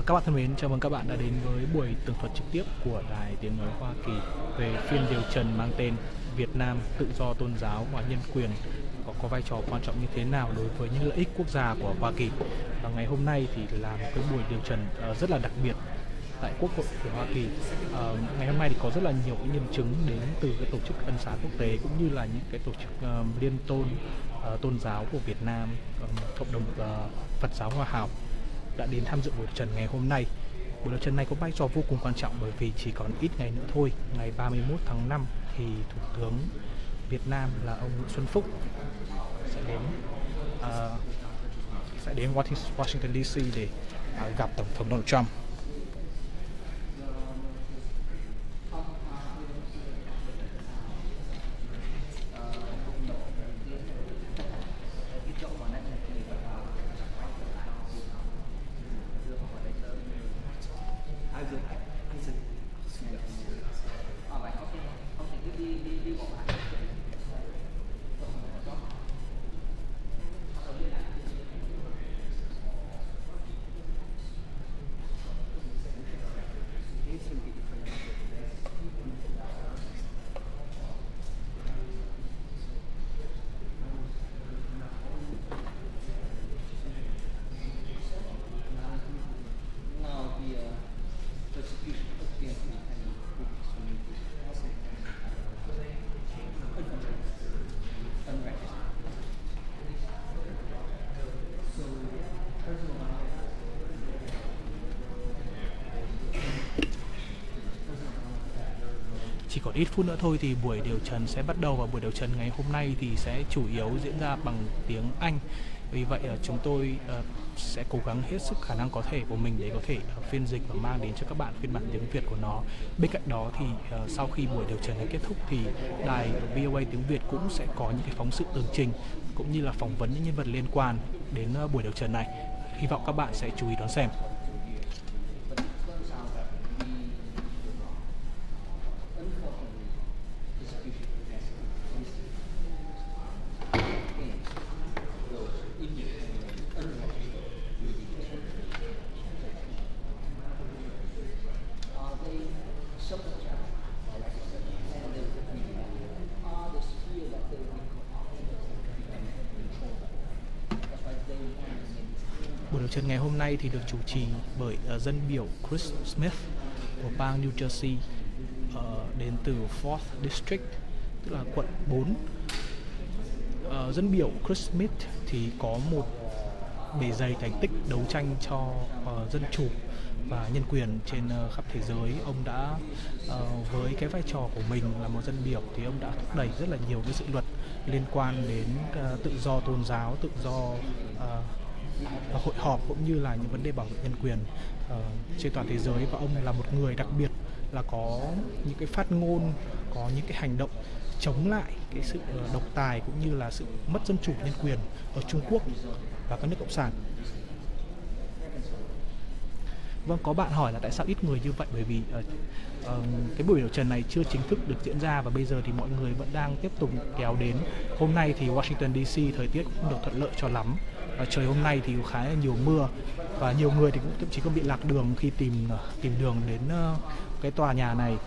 Các bạn thân mến, chào mừng các bạn đã đến với buổi tường thuật trực tiếp của Đài Tiếng Nói Hoa Kỳ về phiên điều trần mang tên Việt Nam tự do tôn giáo và nhân quyền có vai trò quan trọng như thế nào đối với những lợi ích quốc gia của Hoa Kỳ. Và ngày hôm nay thì là một cái buổi điều trần rất là đặc biệt tại Quốc hội của Hoa Kỳ. Ngày hôm nay thì có rất là nhiều nhân chứng đến từ cái tổ chức ân xá quốc tế cũng như là những cái tổ chức liên tôn giáo của Việt Nam, cộng đồng Phật giáo Hòa Hảo đã đến tham dự buổi trần ngày hôm nay. Buổi trần này có vai trò vô cùng quan trọng bởi vì chỉ còn ít ngày nữa thôi, ngày 31 tháng 5 thì Thủ tướng Việt Nam là ông Nguyễn Xuân Phúc sẽ đến Washington DC để gặp Tổng thống Donald Trump. Chỉ còn ít phút nữa thôi thì buổi điều trần sẽ bắt đầu, và buổi điều trần ngày hôm nay thì sẽ chủ yếu diễn ra bằng tiếng Anh. Vì vậy chúng tôi sẽ cố gắng hết sức khả năng có thể của mình để có thể phiên dịch và mang đến cho các bạn phiên bản tiếng Việt của nó. Bên cạnh đó thì sau khi buổi điều trần này kết thúc thì đài VOA tiếng Việt cũng sẽ có những cái phóng sự tường trình cũng như là phỏng vấn những nhân vật liên quan đến buổi điều trần này. Hy vọng các bạn sẽ chú ý đón xem. Buổi điều trần ngày hôm nay thì được chủ trì bởi dân biểu Chris Smith của bang New Jersey, đến từ 4th District, tức là quận 4. Dân biểu Chris Smith thì có một bề dày thành tích đấu tranh cho dân chủ và nhân quyền trên khắp thế giới. Ông đã với cái vai trò của mình là một dân biểu thì ông đã thúc đẩy rất là nhiều cái dự luật liên quan đến tự do tôn giáo, tự do hội họp cũng như là những vấn đề bảo vệ nhân quyền trên toàn thế giới. Và ông là một người đặc biệt là có những cái phát ngôn, có những cái hành động chống lại cái sự độc tài cũng như là sự mất dân chủ nhân quyền ở Trung Quốc và các nước cộng sản. Vâng, có bạn hỏi là tại sao ít người như vậy, bởi vì cái buổi điều trần này chưa chính thức được diễn ra và bây giờ thì mọi người vẫn đang tiếp tục kéo đến. Hôm nay thì Washington DC thời tiết cũng không được thuận lợi cho lắm. Trời hôm nay thì khá là nhiều mưa và nhiều người thì cũng thậm chí còn bị lạc đường khi tìm đường đến cái tòa nhà này.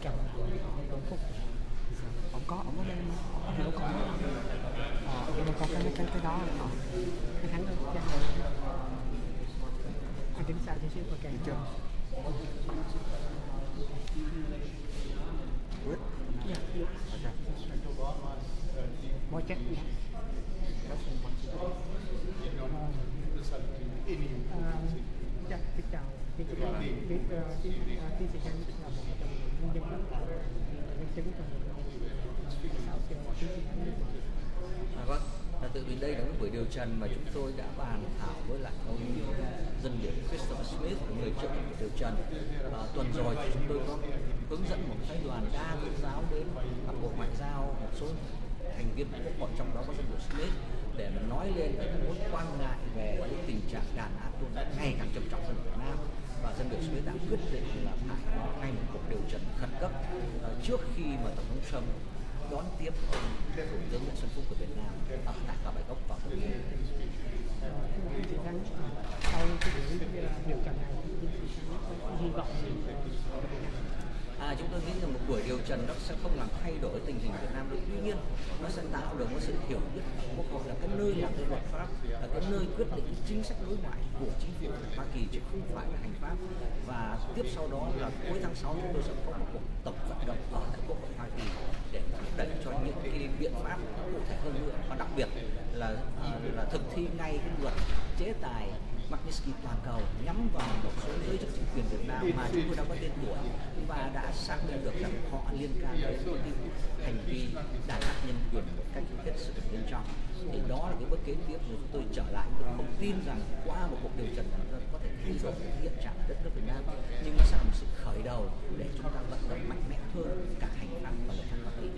chồng là Trung Phúc. Ông có lên đâu có đâu có cái đó cái thắng đâu chắc anh tính sao chút xíu và càng chưa quyết mỗi chắc biết chào biết tiến sĩ Nhân là một trong những nhân dân nhân chứng trong vâng, tự vì đây là một buổi điều trần mà chúng tôi đã bàn thảo với lại ông dân biểu Christopher Smith, người trưởng điều trần. Tuần rồi thì chúng tôi có hướng dẫn một phái đoàn đa tôn giáo đến các bộ ngoại giao, một số thành viên của Quốc hội, trong đó có dân biểu Smith, để mà nói lên cái mối quan ngại về cái tình trạng đàn áp tôn giáo ngày càng trầm trọng hơn ở Việt Nam. Và dân biểu Smith đã quyết định là phải có ngay một cuộc điều trần khẩn cấp trước khi mà Tổng thống Trump đón tiếp ông Thủ tướng Nguyễn Xuân Phúc của Việt Nam ở tại Tòa Bạch Ốc vào tuần tới. Sau cái buổi điều trần này, hy vọng chúng tôi nghĩ rằng một buổi điều trần nó sẽ không làm thay đổi tình hình Việt Nam được, tuy nhiên nó sẽ tạo được một sự hiểu biết Quốc hội là cái nơi làm cái luật pháp, là cái nơi quyết định chính sách đối ngoại của chính phủ Hoa Kỳ chứ không phải là hành pháp. Và tiếp sau đó là cuối tháng 6 chúng tôi sẽ có một cuộc tổng vận động ở tại Quốc hội Hoa Kỳ để thúc đẩy cho những cái biện pháp cụ thể hơn nữa, và đặc biệt là thực thi ngay cái luật chế tài Magnitsky toàn cầu nhắm vào một số giới chức chính quyền Việt Nam mà chúng tôi đã có tên tuổi và đã xác định được rằng họ liên can đến những hành vi đàn áp nhân quyền một cách hết sức nghiêm trọng. Thì đó là cái bước kế tiếp mà chúng tôi trở lại. Tôi không tin rằng qua một cuộc điều trần này có thể thay đổi hiện trạng đất nước Việt Nam, nhưng nó sẽ là một sự khởi đầu để chúng ta vận động mạnh mẽ hơn cả hành pháp và luật pháp Hoa Kỳ.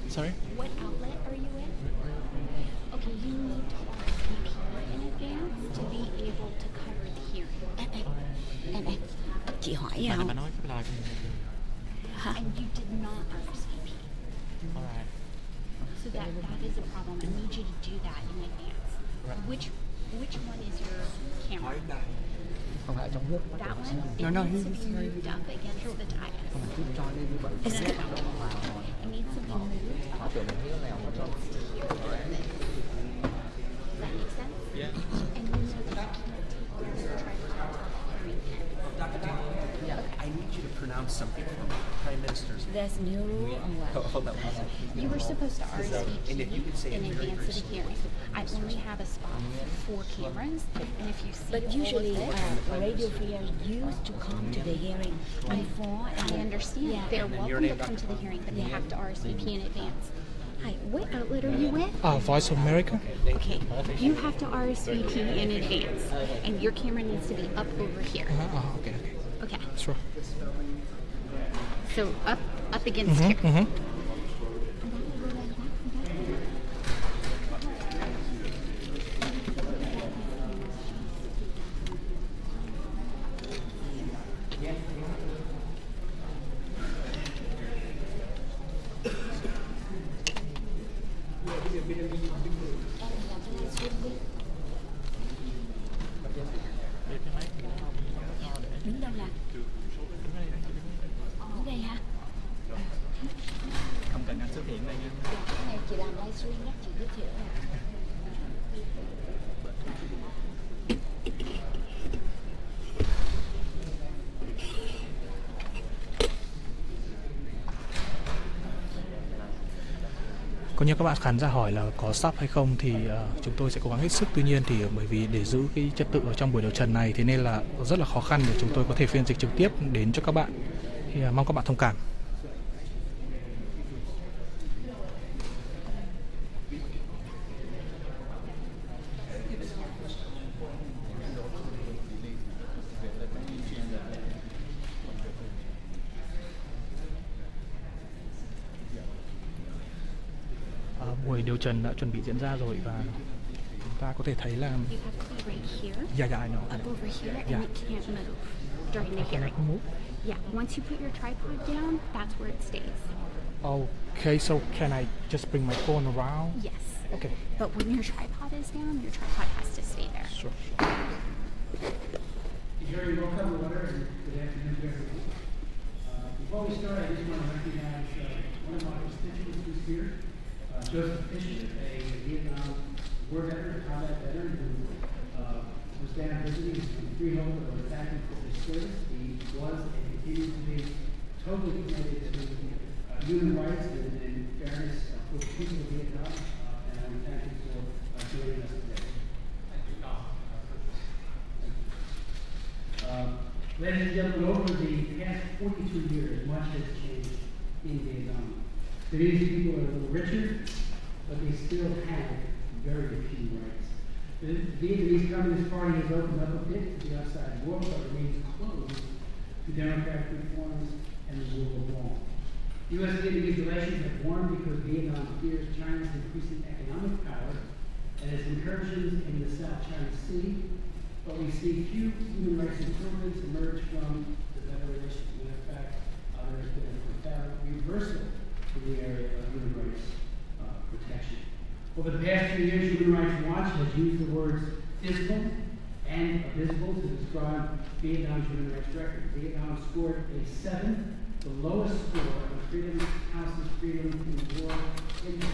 Sorry? What outlet are you in? Okay, you need to RSVP in advance to be able to cover the hearing. Em chị hỏi Bà không? nói cái lời của mình. And you did not RSVP. Alright. So that is a problem. I need you to do that in advance. Right. Which one is your camera? không phải trong nước. That one? It No, needs to be moved up against the dais. cho lên như vậy. It needs to be moved Họ up. tưởng mình hiểu nào Does that make sense? Yeah. And you know that you can't take this and try to talk the hearing. I need you to pronounce something from the Prime Minister's. There's new rule on what? Hold on. You were supposed to And if you could say RSVP in it very advance of the crisply. hearing. I only have a spot for 4 cameras, and if you see But all usually of this, radio players used to come to the hearing before. I understand. Yeah. They're welcome to come to the hearing, but they have to RSVP in advance. Hi, what outlet are you with? Voice of America? Okay, you have to RSVP in advance, and your camera needs to be up over here. Okay. Okay, Sure. so up against here. Đứng đâu nè? Đứng đây hả? Không cần anh xuất hiện đây nha. Cái này chị làm livestream nhắc chị giới thiệu nè. Có như các bạn khán giả hỏi là có sub hay không thì chúng tôi sẽ cố gắng hết sức. Tuy nhiên thì bởi vì để giữ cái trật tự ở trong buổi điều trần này thế nên là rất là khó khăn để chúng tôi có thể phiên dịch trực tiếp đến cho các bạn. Thì mong các bạn thông cảm. buổi điều trần đã chuẩn bị diễn ra rồi và chúng ta có thể thấy là You have to be right here, yeah, I know. up over here, and Yeah. you can't move during the hearing. Move. Yeah, once you put your tripod down, that's where it stays. Okay, so can I just bring my phone around? Yes. Okay. But when your tripod is down, your tripod has to stay there. Sure. Jerry, welcome to order and good afternoon to everyone. Before we start, I just want to recognize one of my constituents who's here, Joseph Fisher, a Vietnam war veteran, a combat veteran who was down visiting from Freehold or attacking for his service. He was and continues to be totally committed to human rights and fairness for the people of Vietnam, and I want to thank you for joining us today. Ladies and gentlemen, over the past 42 years, much has changed in Vietnam. Today's people are a little richer, but they still have very few rights. The Vietnamese Communist Party has opened up a bit to the outside world, but remains closed to democratic reforms and the rule of law. U.S.-Vietnamese relations have warmed because Vietnam fears China's increasing economic power and its incursions in the South China Sea, but we see few human rights improvements emerge from the better relations. In fact, there has been a profound reversal in the area of human rights protection. Over the past 2 years, Human Rights Watch has used the words physical and abysmal to describe Vietnam's human rights record. Vietnam scored a 7, the lowest score of Freedom House's Freedom in the World Index.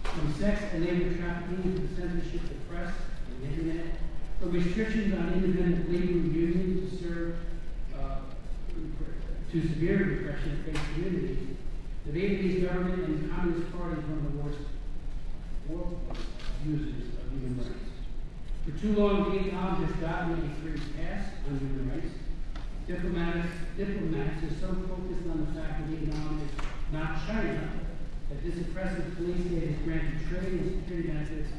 From sex and labor trafficking to the censorship of the press and the internet, from restrictions on independent labor unions to severe repression of faith communities, the Vietnamese government and the Communist Party is one of the worst world abusers of human rights. For too long, Vietnam has gotten a free pass on human rights. Diplomats are so focused on the fact that Vietnam is not China that this oppressive police state has granted trade and security benefits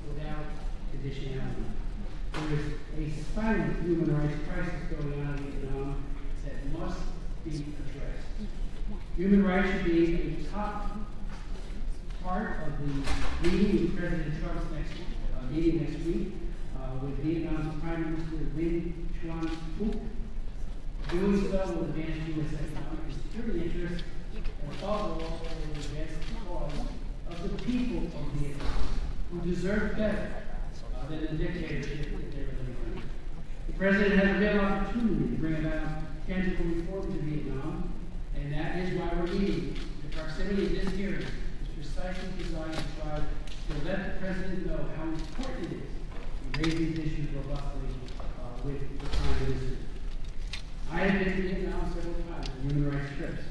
without conditionality. There is a silent human rights crisis going on in Vietnam that must be addressed. Human rights should be a top part of the meeting with President Trump's meeting next week with Vietnam's Prime Minister Nguyen Xuan Phuc. Doing so will advance U.S. economic and security interests and above all will advance the cause of the people of Vietnam who deserve better than the dictatorship that they were living under. The President has a real opportunity to bring about tangible reforms in Vietnam, and that is why we're meeting. The proximity of this hearing is precisely designed to try to let the President know how important it is to raise these issues robustly with the Prime Minister. I have been to Vietnam several times on human rights trips.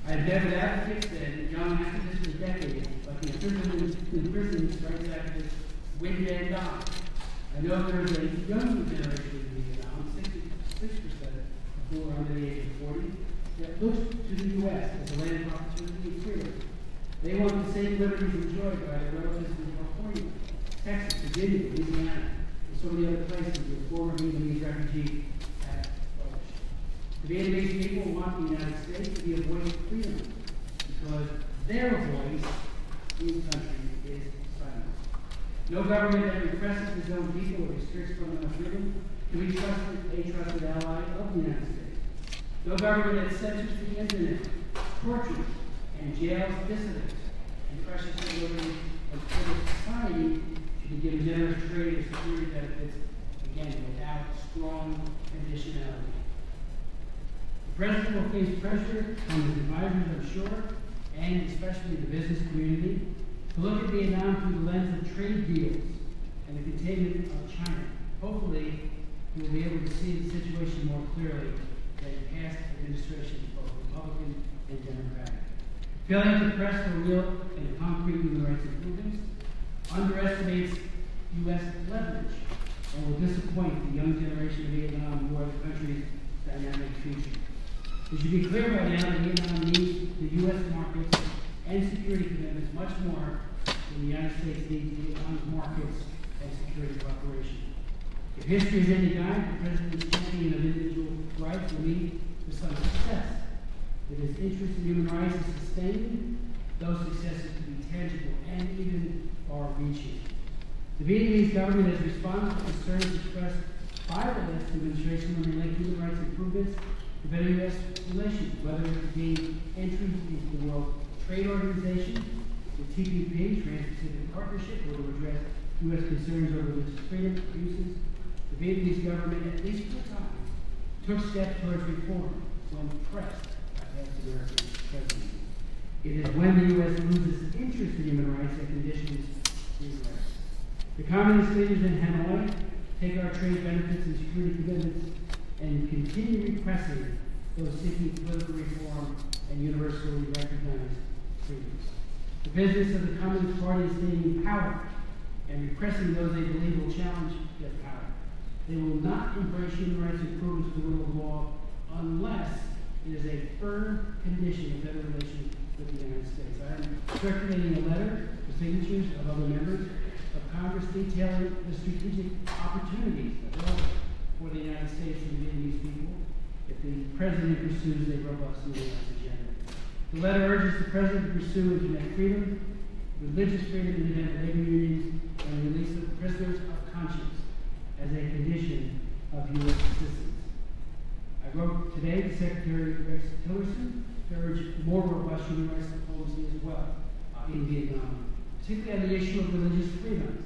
I have met with advocates and young activists for decades, like the imprisoned rights activist Nguyen Xuan Phuc. I know there is a younger generation in Vietnam, 66% who are under the age of 40, that looks to the U.S. as a land of opportunity and freedom. They want the same liberties enjoyed by their relatives in California, Texas, Virginia, Louisiana, and so many other places where former Vietnamese refugees have flourished. The Vietnamese people want the United States to be a voice of freedom because their voice in the country is silent. No government that represses its own people or restricts fundamental freedom can be a trusted ally of the United States. No government that censors the internet, tortures, and jails dissidents, and crushes the liberty of civil society should be given generous trade or security benefits, again, without strong conditionality. The President will face pressure from his advisors, I'm sure, and especially the business community, to look at Vietnam through the lens of trade deals and the containment of China. Hopefully, we will be able to see the situation more clearly than past administrations, both Republican and Democratic. Failing to press for real and concrete human rights improvements underestimates U.S. leverage and will disappoint the young generation of Vietnam who are the country's dynamic future. It should be clear by now that Vietnam needs the U.S. markets and security commitments much more than the United States needs Vietnam's markets and security cooperation. If history is any guide, the President's champion of individual rights will lead to some success. If his interest in human rights is sustained, those successes can be tangible and even far-reaching. The Vietnamese government has responded to concerns expressed by the last administration when they link human rights improvements to better U.S. relations, whether it be entry into the World Trade Organization, the TPP, Trans-Pacific Partnership, or to address U.S. concerns over religious freedom abuses. The Vietnamese government, at least for a time, took steps towards reform when pressed by past American presidents. It is when the U.S. loses interest in human rights that conditions regress. The communist leaders in Hanoi take our trade benefits and security commitments and continue repressing those seeking political reform and universally recognized freedoms. The business of the Communist Party is gaining power and repressing those they believe will challenge their power. They will not embrace human rights improvements to the rule of law unless it is a firm condition of better relations with the United States. I am circulating a letter for signatures of other members of Congress detailing the strategic opportunities available for the United States and the Vietnamese people if the President pursues a robust human rights agenda. The letter urges the President to pursue internet freedom, religious freedom, independent labor unions, and release of prisoners of conscience as a condition of U.S. assistance. I wrote today to Secretary Rex Tillerson to urge more robust human rights diplomacy as well in Vietnam, particularly on the issue of religious freedom.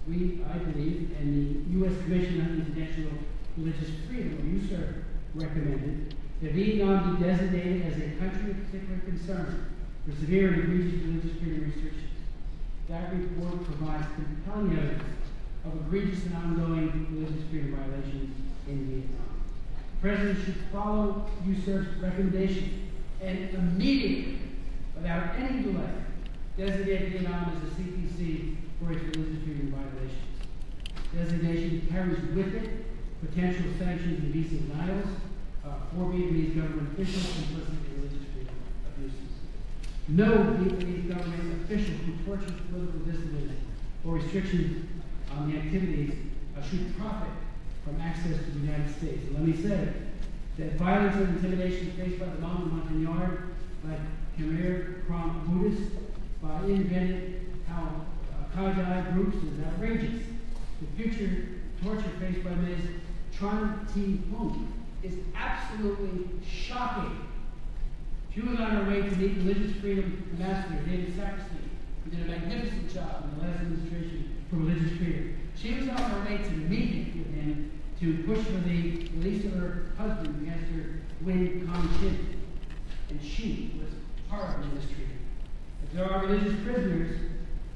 We, I believe, and the U.S. Commission on International Religious Freedom, or USER, recommended that Vietnam be designated as a country of particular concern for severe and egregious religious freedom restrictions. That report provides compelling evidence of egregious and ongoing religious freedom violations in Vietnam. The President should follow USER's recommendation and immediately, without any delay, designate Vietnam as a CPC for its religious freedom violations. Designation carries with it potential sanctions and visa denials for Vietnamese government officials complicit in religious freedom abuses. No Vietnamese government official who tortures political dissidents or restrictions on the activities should profit from access to the United States. And let me say that violence and intimidation faced by the Hmong and Montagnard, by Khmer Krom Buddhists, by independent Khai groups is outrageous. The future torture faced by Ms. Tran Thi Hung is absolutely shocking. She was on her way to meet religious freedom ambassador David Saperstein, who did a magnificent job in the last administration for religious freedom. She was on her way to meet with him to push for the release of her husband, Pastor Win Kong Chin. And she was horribly mistreated. If there are religious prisoners,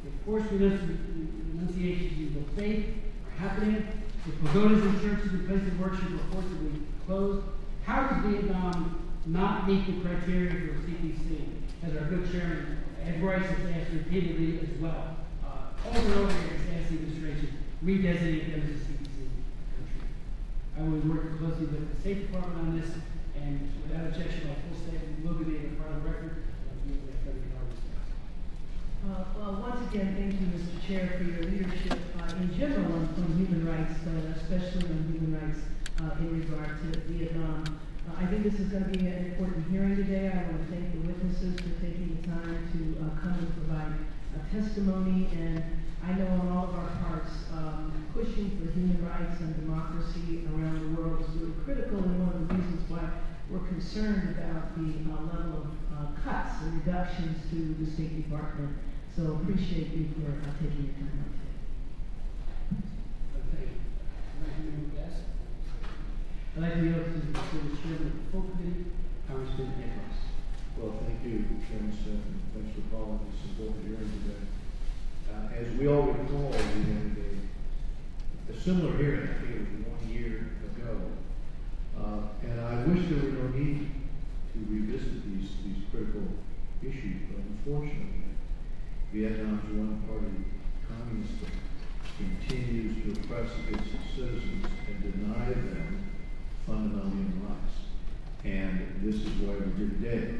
if forced renunciations of faith are happening, if pagodas and churches and places of worship are forcibly closed, how does Vietnam not meet the criteria for CPC? As our good chairman Ed Royce has asked repeatedly as well. Over and over again, has asked the administration, redesignate them as a CPC country. I will work closely with the State Department on this, and without objection, my full statement will be made a part of the record. Well, once again, thank you, Mr. Chair, for your leadership in general on human rights, especially on human rights in regard to Vietnam. I think this is going to be an important hearing today. I want to thank the witnesses for taking the time to come and provide testimony. And I know on all of our parts, pushing for human rights and democracy around the world is really critical, and one of the reasons why we're concerned about the level of cuts and reductions to the State Department. So appreciate you for taking your time out today. Thank you. I'd like to yield to the chairman of the full committee, Congressman Ed Royce. Well, thank you, Chairman Smith, and thanks for calling to support the hearing today. As we all recall, we had a similar hearing, I think it was 1 year ago, and I wish there were no need to revisit these critical issues, but unfortunately, Vietnam's one-party communist continues to oppress its citizens and deny them fundamental human rights. And this is why we're here today.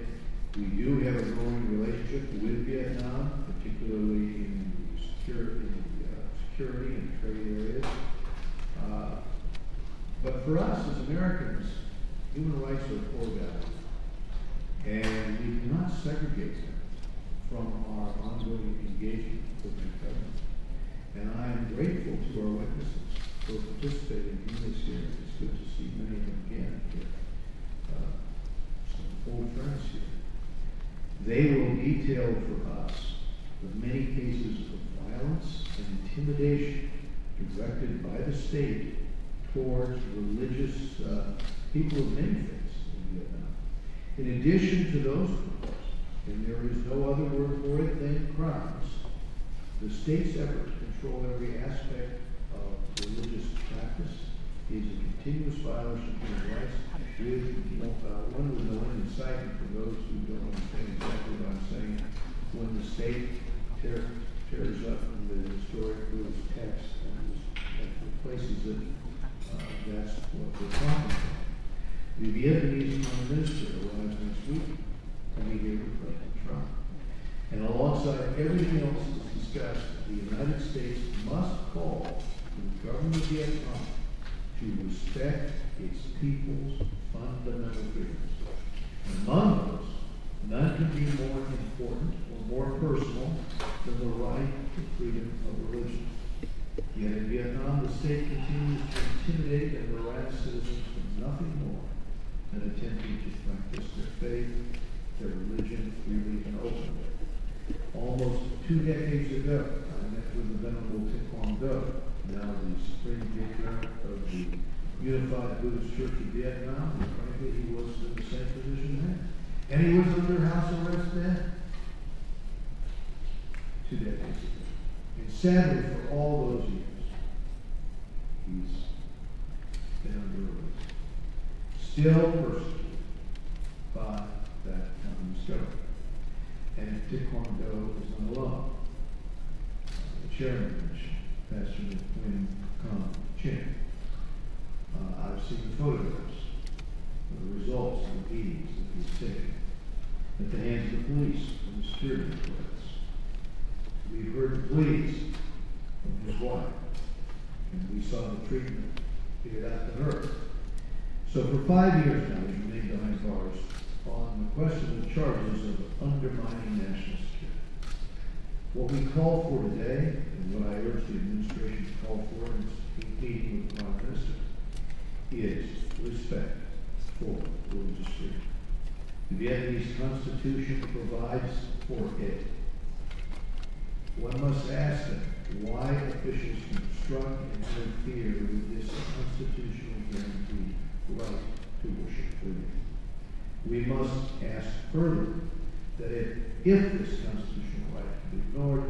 We do have a growing relationship with Vietnam, particularly in security and trade areas. But for us as Americans, human rights are core values, and we cannot segregate them from our ongoing engagement with the government. And I am grateful to our witnesses for participating in this hearing. It's good to see many of them again here. Some old friends here. They will detail for us the many cases of violence and intimidation directed by the state towards religious people of many faiths in Vietnam. In addition to those crimes, and there is no other word for it than crimes, the state's effort to control every aspect of religious practice is a continuous violation of human rights, with one with no end in sight. And for those who don't understand exactly what I'm saying, when the state tears up the historic Buddhist text and replaces it, that's what we're talking about. The Vietnamese Prime Minister arrives next week to be here with President Trump. And alongside everything else that's discussed, the United States must call on the government of Vietnam to respect its people's fundamental freedoms. Among those, none can be more important or more personal than the right to freedom of religion. Yet in Vietnam, the state continues to intimidate and harass citizens for nothing more than attempting to practice their faith, their religion freely and openly. Almost 2 decades ago, I met with the Venerable Thich Quang Do, now the Supreme Patriarch of the Unified Buddhist Church of Vietnam, and frankly, he was in the same position then. And he was under house arrest then, 2 decades ago. And sadly, for all those years, he's been under arrest, still persecuted by that communist government. And Thich Quang Do is not alone. The chairman mentioned, Pastor Nguyen Con Chin. I've seen the photographs of the results of the beatings that he's taken at the hands of the police and the security apparatus. We've heard the pleas from his wife, and we saw the treatment here at the earth. So for 5 years now, he's remained behind bars on the questionable charges of undermining national security. What we call for today, and what I urge the administration to call for in its meeting with the Prime Minister, is respect for religious freedom. The Vietnamese Constitution provides for it. One must ask them why officials construct and interfere with this constitutional guaranteed right to worship freely. We must ask further that if this constitutional right can be ignored,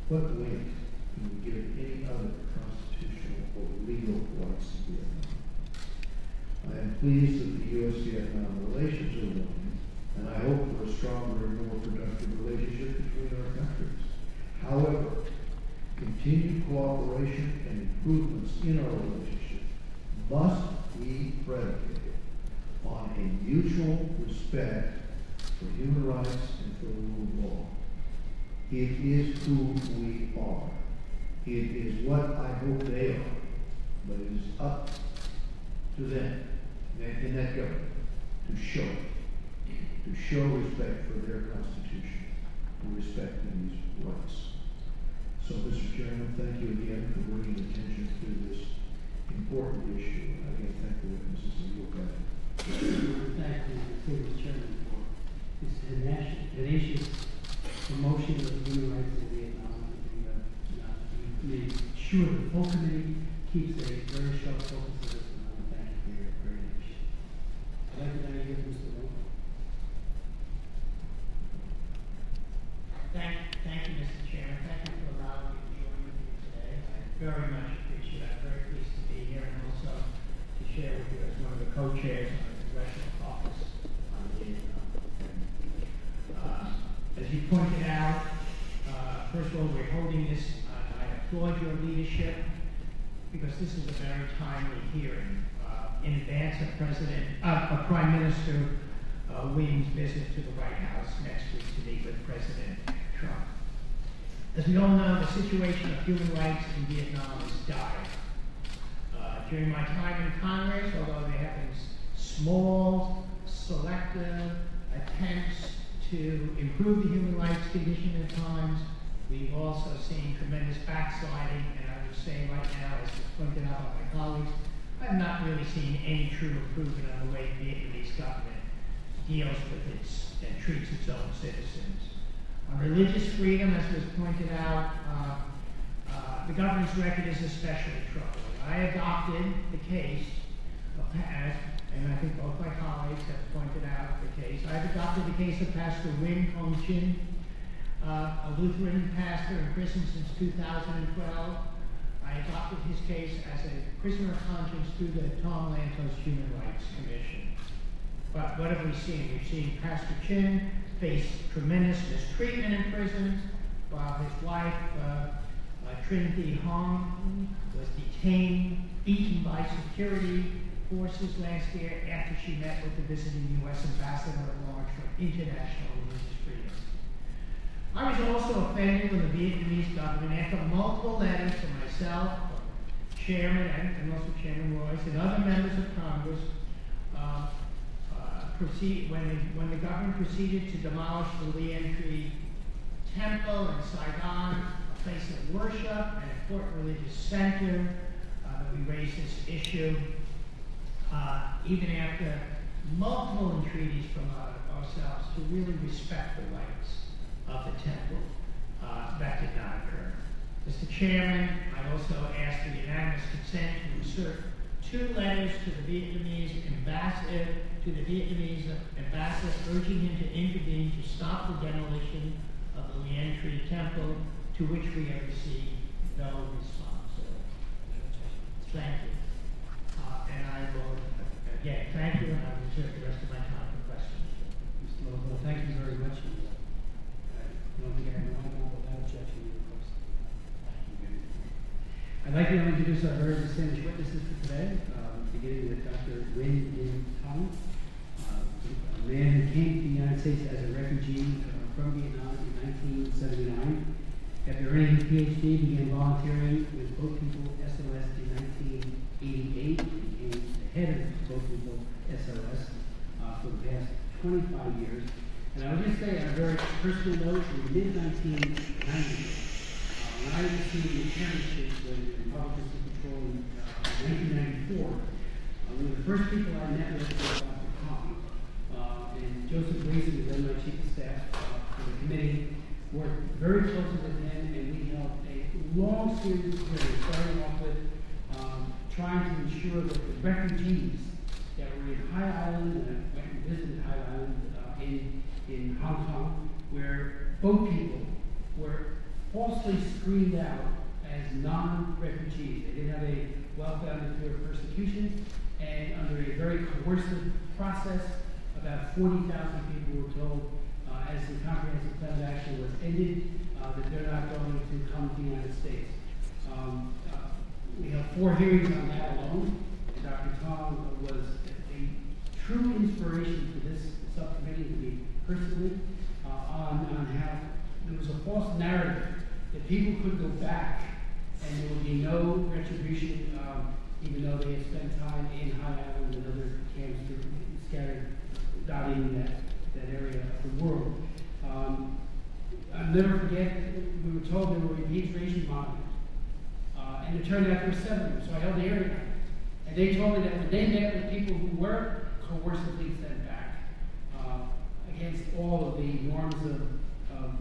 what weight can we give any other constitutional or legal rights to Vietnam? I am pleased that the U.S.-Vietnam relations are warming, and I hope for a stronger and more productive relationship between our countries. However, continued cooperation and improvements in our relationship must be predicated on a mutual respect for human rights and for the rule of law. It is who we are. It is what I hope they are, but it is up to them in that government to show respect for their Constitution and respect these rights. So, Mr. Chairman, thank you again for bringing attention to this important issue. And again, thank the witnesses and your guidance. Thank you, Mr. Chairman, for this tenacious promotion of human rights in Vietnam. We made sure the full committee keeps a very sharp focus on this, and I want to thank you for your very leadership. I'd like to now hear from Mr. Nóng. Thank you, Mr. Chairman. Thank you for allowing me to join with you today. I very much appreciate it. I'm very pleased to be here and also to share with you as one of the co-chairs on the Congressional Caucus on Vietnam. As you pointed out, first of all, we're holding this. I applaud your leadership because this is a very timely hearing in advance of Prime Minister Wing's visit to the White House next week to meet with President Trump. As we all know, the situation of human rights in Vietnam is dire. During my time in Congress, although there have been small, selective attempts to to improve the human rights condition at times. We've also seen tremendous backsliding, and I would say right now, as was pointed out by my colleagues, I've not really seen any true improvement on the way the Vietnamese government deals with its and treats its own citizens. On religious freedom, as was pointed out, the government's record is especially troubling. I adopted the case, and I think both my colleagues have pointed out the case. I've adopted the case of Pastor Win Kong Chin, a Lutheran pastor in prison since 2012. I adopted his case as a prisoner of conscience through the Tom Lantos Human Rights Commission. But what have we seen? We've seen Pastor Chin face tremendous mistreatment in prison, while his wife, Trinity Hong, was detained, beaten by security forces last year after she met with the visiting U.S. ambassador at large for international religious freedom. I was also offended when the Vietnamese government, after multiple letters to myself, Chairman, and also Chairman Royce, and other members of Congress, when the government proceeded to demolish the Lien Tree Temple in Saigon, a place of worship and important religious center, that we raised this issue, even after multiple entreaties from ourselves to really respect the rights of the temple. That did not occur. Mr. Chairman, I also asked for unanimous consent to insert 2 letters to the Vietnamese ambassador, urging him to intervene to stop the demolition of the Lien Tree Temple, to which we have received no response. Thank you. And I will, again, thank you, and I will reserve the rest of my time for questions. Mr. Lovell, thank you very much. I don't think I have no objection to your request. I'd like to introduce our very distinguished witnesses for today, beginning with Dr. Win Tong, a man who came to the United States as a refugee from Vietnam in 1979. After earning his PhD, began volunteering with Boat People SOS in 1988. He became the head of Boat People SOS for the past 25 years. And I would just say on a very personal note, in the mid-1990s, when I received the chairmanship when the Republicans took control in 1994, one of the first people I met with was Dr. Kong. And Joseph Gleason was then my chief of staff for the committee. Worked very closely with him, and we held a long series of hearings, starting off with trying to ensure that the refugees that were in High Island, and I went and visited High Island in Hong Kong, where boat people were falsely screened out as non-refugees. They didn't have a well-founded fear of persecution, and under a very coercive process, about 40,000 people were told, as the comprehensive plan of action was ended, that they're not going to come to the United States. We have 4 hearings on that alone, and Dr. Tong was a true inspiration for this subcommittee, to me personally, on how there was a false narrative that people could go back and there would be no retribution, even though they had spent time in High Island and other camps scattered, dotting that area of the world. I'll never forget, we were told there were repatriation monitors, and it turned out there were 7 of them, so I held a hearing on it. And they told me that when they met with people who were coercively sent back, against all of the norms of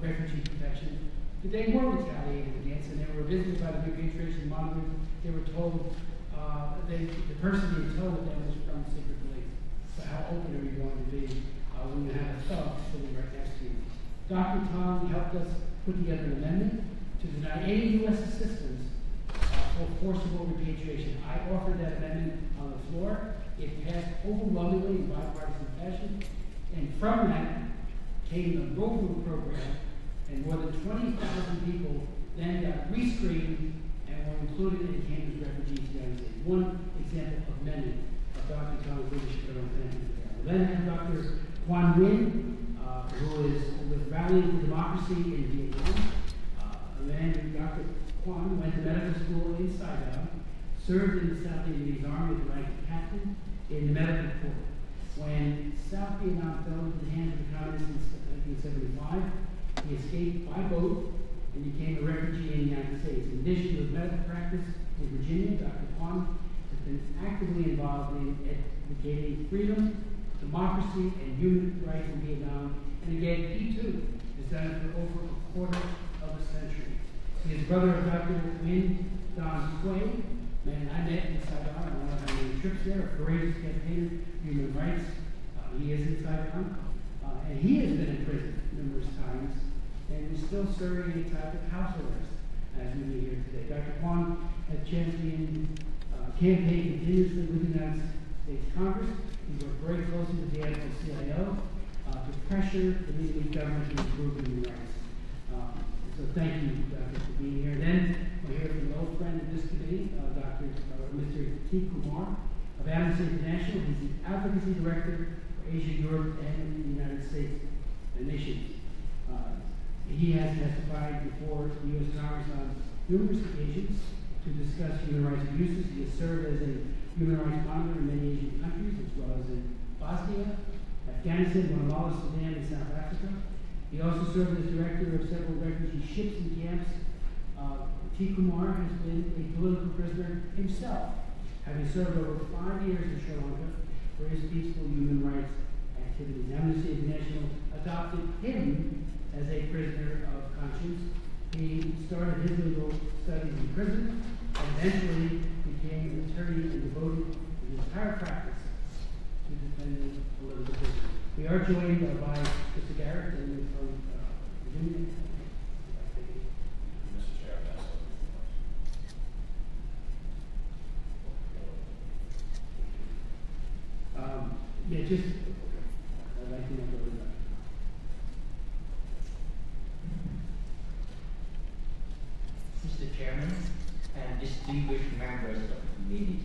refugee protection, that they were retaliated against, and they were visited by the repatriation monitors. They were told, the person they told them was from secret police. So how open are you going to be when you have a thug sitting right next to you? Dr. Tong helped us put together an amendment to deny any U.S. assistance for forcible repatriation. I offered that amendment on the floor. It passed overwhelmingly in bipartisan fashion. And from that came the Rover program, and more than 20,000 people then got rescreened and were included and came as refugees in the United States. One example of many of Dr. Tong's leadership that I'm thankful for. We then have Dr. Quan Nguyen, who is with Rallying for Democracy in Vietnam. Dr. Quan went to medical school in Saigon, served in the South Vietnamese Army as a rank of captain in the medical corps. When South Vietnam fell into the hands of the communists in 1975, he escaped by boat and became a refugee in the United States. In addition to his medical practice in Virginia, Dr. Quan has been actively involved in advocating freedom, democracy, and human rights in Vietnam. And again, he too has done it for over a quarter of a century. He is brother of Dr. Nguyen Don Quay, man I met in Saigon on one of my many trips there, a courageous campaigner for human rights. He is in Saigon, and he has been in prison numerous times, and is still serving a type of house arrest as we meet here today. Dr. Quan has championed campaign continuously with the United States Congress. He worked very closely with the AFL-CIO to pressure the Vietnamese government to improve human rights. So thank you, Doctor, for being here. Then we'll hear from an old friend of this committee, Mr. T. Kumar of Amnesty International. He's the Advocacy Director for Asia, Europe, and the United States nations. He has testified before the U.S. Congress on numerous occasions to discuss human rights abuses. He has served as a human rights monitor in many Asian countries, as well as in Bosnia, Afghanistan, Guatemala, Sudan, and South Africa. He also served as director of several refugee ships and camps. T. Kumar has been a political prisoner himself, having served over 5 years in Sri Lanka for his peaceful human rights activities. Amnesty International adopted him as a prisoner of conscience. He started his legal studies in prison and eventually became an attorney and devoted his entire practice to defending political prisoners. We are joined by Mr. Garrett and from Virginia. Mr. Chair, I'd like to know what about. Mr. Chairman and distinguished members of the committee,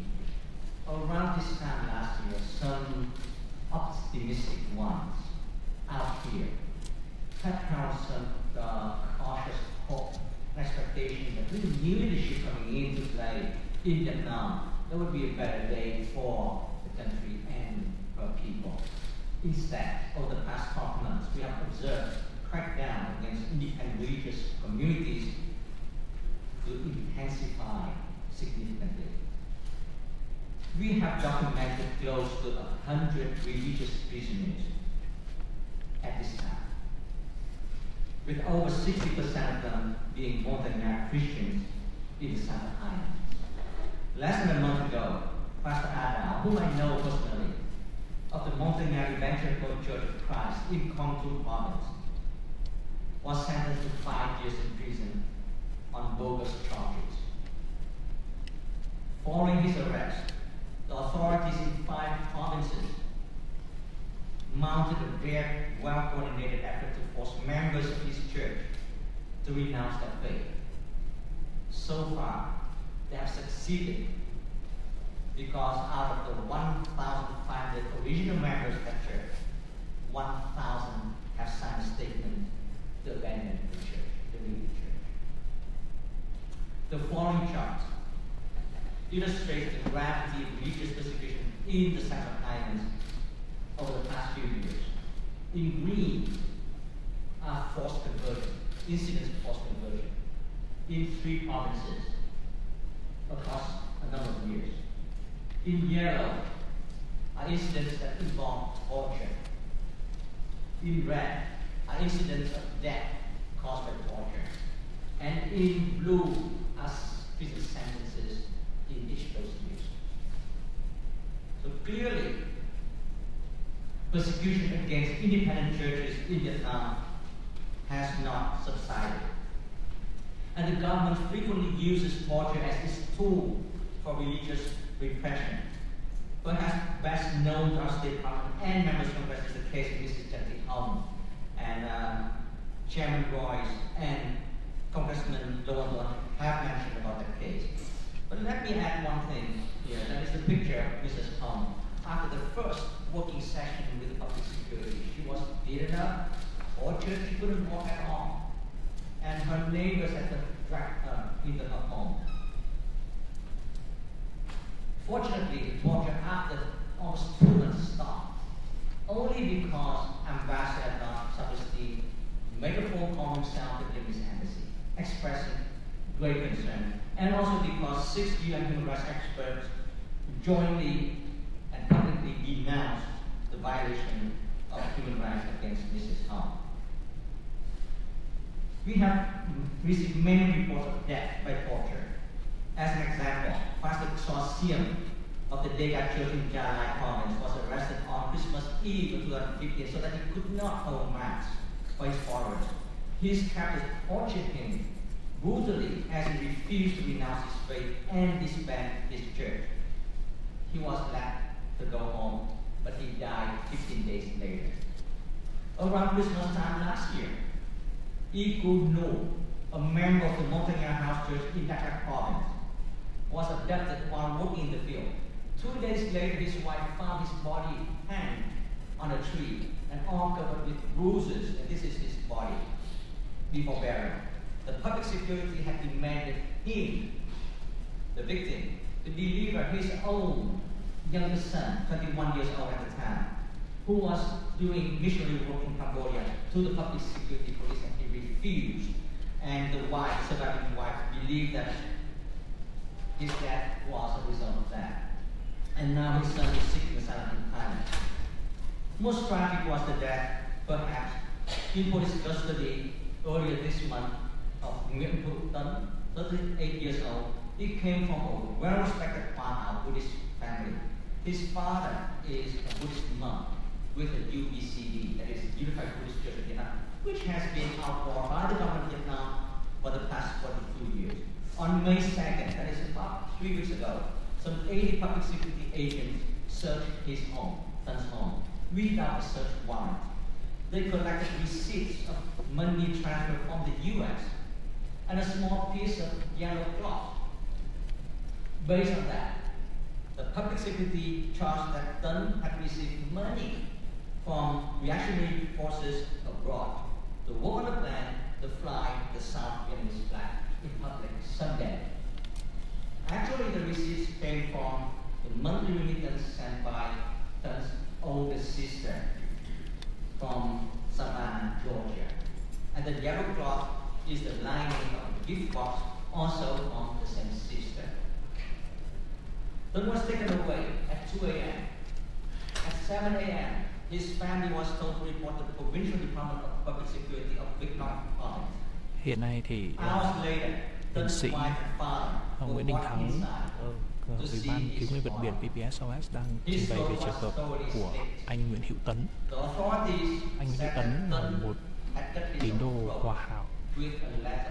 around this time last year, some optimistic ones out here have held some cautious hope and expectation that with the new leadership coming into play in Vietnam, there would be a better day for the country and her people. Instead, over the past 12 months, we have observed a crackdown against independent religious communities to intensify significantly. We have documented close to 100 religious prisoners at this time, with over 60% of them being Montagnard Christians in the South Island. Less than a month ago, Pastor Adao, whom I know personally, of the Montagnard Evangelical Church of Christ in Cộng province, was sentenced to 5 years in prison on bogus charges. Following his arrest, the authorities in 5 provinces mounted a very well-coordinated effort to force members of his church to renounce their faith. So far, they have succeeded because out of the 1,500 original members of that church, 1,000 have signed a statement to abandon the church, to leave the church. The following chart illustrates the gravity of religious persecution in the Central Highlands over the past few years. In green are forced conversion, incidents of forced conversion in 3 provinces across a number of years. In yellow are incidents that involve torture. In red are incidents of death caused by torture. And in blue are prison sentences in each of those years. So clearly, persecution against independent churches in Vietnam has not subsided. And the government frequently uses torture as its tool for religious repression. Perhaps best known to our State Department and members of Congress is the case of Mrs. Jackie Hong and Chairman Royce and Congressman Lowen have mentioned about that case. But let me add one thing here. That is the picture of Mrs. Hong after the first working session with the public security. She was beaten up, tortured, she couldn't walk at all. And her neighbors had to drag her into her home. Fortunately, the torture after almost 2 months stopped. only because Ambassador Sabastian made a phone call himself to the Vietnamese embassy, expressing great concern, and also because 6 UN human rights experts jointly and publicly denounced the violation of human rights against Mrs. Hong. We have received many reports of death by torture. As an example, Pastor Cho Siem of the Deca Church in Gia Lai province was arrested on Christmas Eve of 2015 so that he could not hold mass by his followers. His captors tortured him brutally as he refused to renounce his faith and disband his church. He was left to go home, but he died 15 days later. Around Christmas time last year, I Gu Nu, a member of the Montagnard House Church in Dakar province, was abducted while working in the field. 2 days later, his wife found his body hanged on a tree and all covered with bruises, and this is his body before burial. The public security had demanded him, the victim, to deliver his own youngest son, 21 years old at the time, who was doing missionary work in Cambodia, to the public security police, and he refused. And the wife, surviving wife, believed that his death was a result of that. And now his son is seeking asylum in Thailand. Most tragic was the death, perhaps, in police custody earlier this month of Nguyễn Hữu Tấn, 38 years old. He came from a well-respected Hoa Buddhist family. His father is a Buddhist monk with a UBCD, that is Unified Buddhist Church of Vietnam, which has been outlawed by the government of Vietnam for the past 42 years. On May 2nd, that is about 3 weeks ago, some 80 public security agents searched his home, Tenn's home, without a search warrant. They collected receipts of money transferred from the US and a small piece of yellow cloth. Based on that, the public security charged that Tân had received money from reactionary forces abroad to work on a plan to fly the South Vietnamese flag in public someday. Actually, the receipts came from the monthly remittance sent by Tenn's oldest sister from Savannah, Georgia. And the yellow cloth is the lining of the gift box, also from the same sister. Tân was taken away at 2 a.m. At 7 a.m., his family was told to report to the Provincial Department of Public Security of Vietnam province. Hiện nay thì Hours later, tiến sĩ Tân wife and father Nguyễn Đình Thắng ở Ủy ban Cứu người vượt biển PPSOS đang trình bày về trường hợp của anh Nguyễn Hữu Tấn. Anh Nguyễn Hữu Tấn là một tín đồ Hòa hảo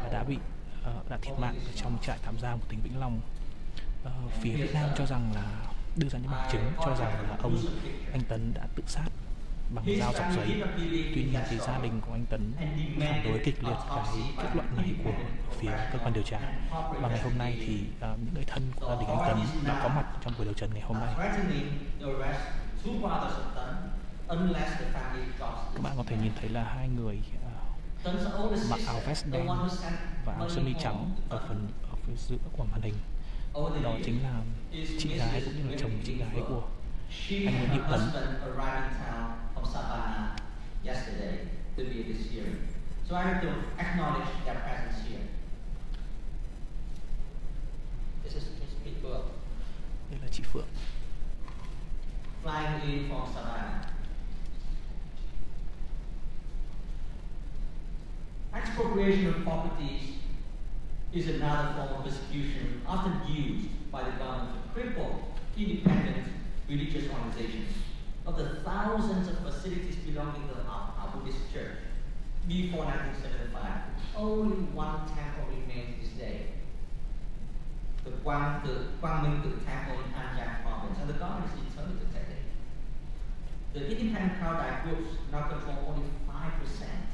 và đã thiệt mạng ở trong trại tạm giam của tỉnh Vĩnh Long. Phía Việt Nam cho rằng là đưa ra những bằng chứng cho rằng là anh Tấn đã tự sát bằng dao dọc giấy. Tuy nhiên thì gia đình của anh Tấn phản đối kịch liệt cái kết luận này của phía cơ quan điều tra. Và ngày hôm nay thì những người thân của gia đình anh Tấn đã có mặt trong buổi điều trần ngày hôm nay. Các bạn có thể nhìn thấy là hai người mặc áo vest đen và áo sơ mi trắng ở phía giữa của màn hình. Đó chính là chị gái cũng như là chồng chị gái của anh Nguyễn Hữu Tấn. Đây là chị Phượng. Flying in from Savannah. Expropriation of properties is another form of persecution often used by the government to cripple independent religious organizations. Of the thousands of facilities belonging to our Buddhist church before 1975, only one temple remains this day. The Quang Minh Temple in An Giang province, and the government is determined to protect it. The independent Cao groups now control only 5%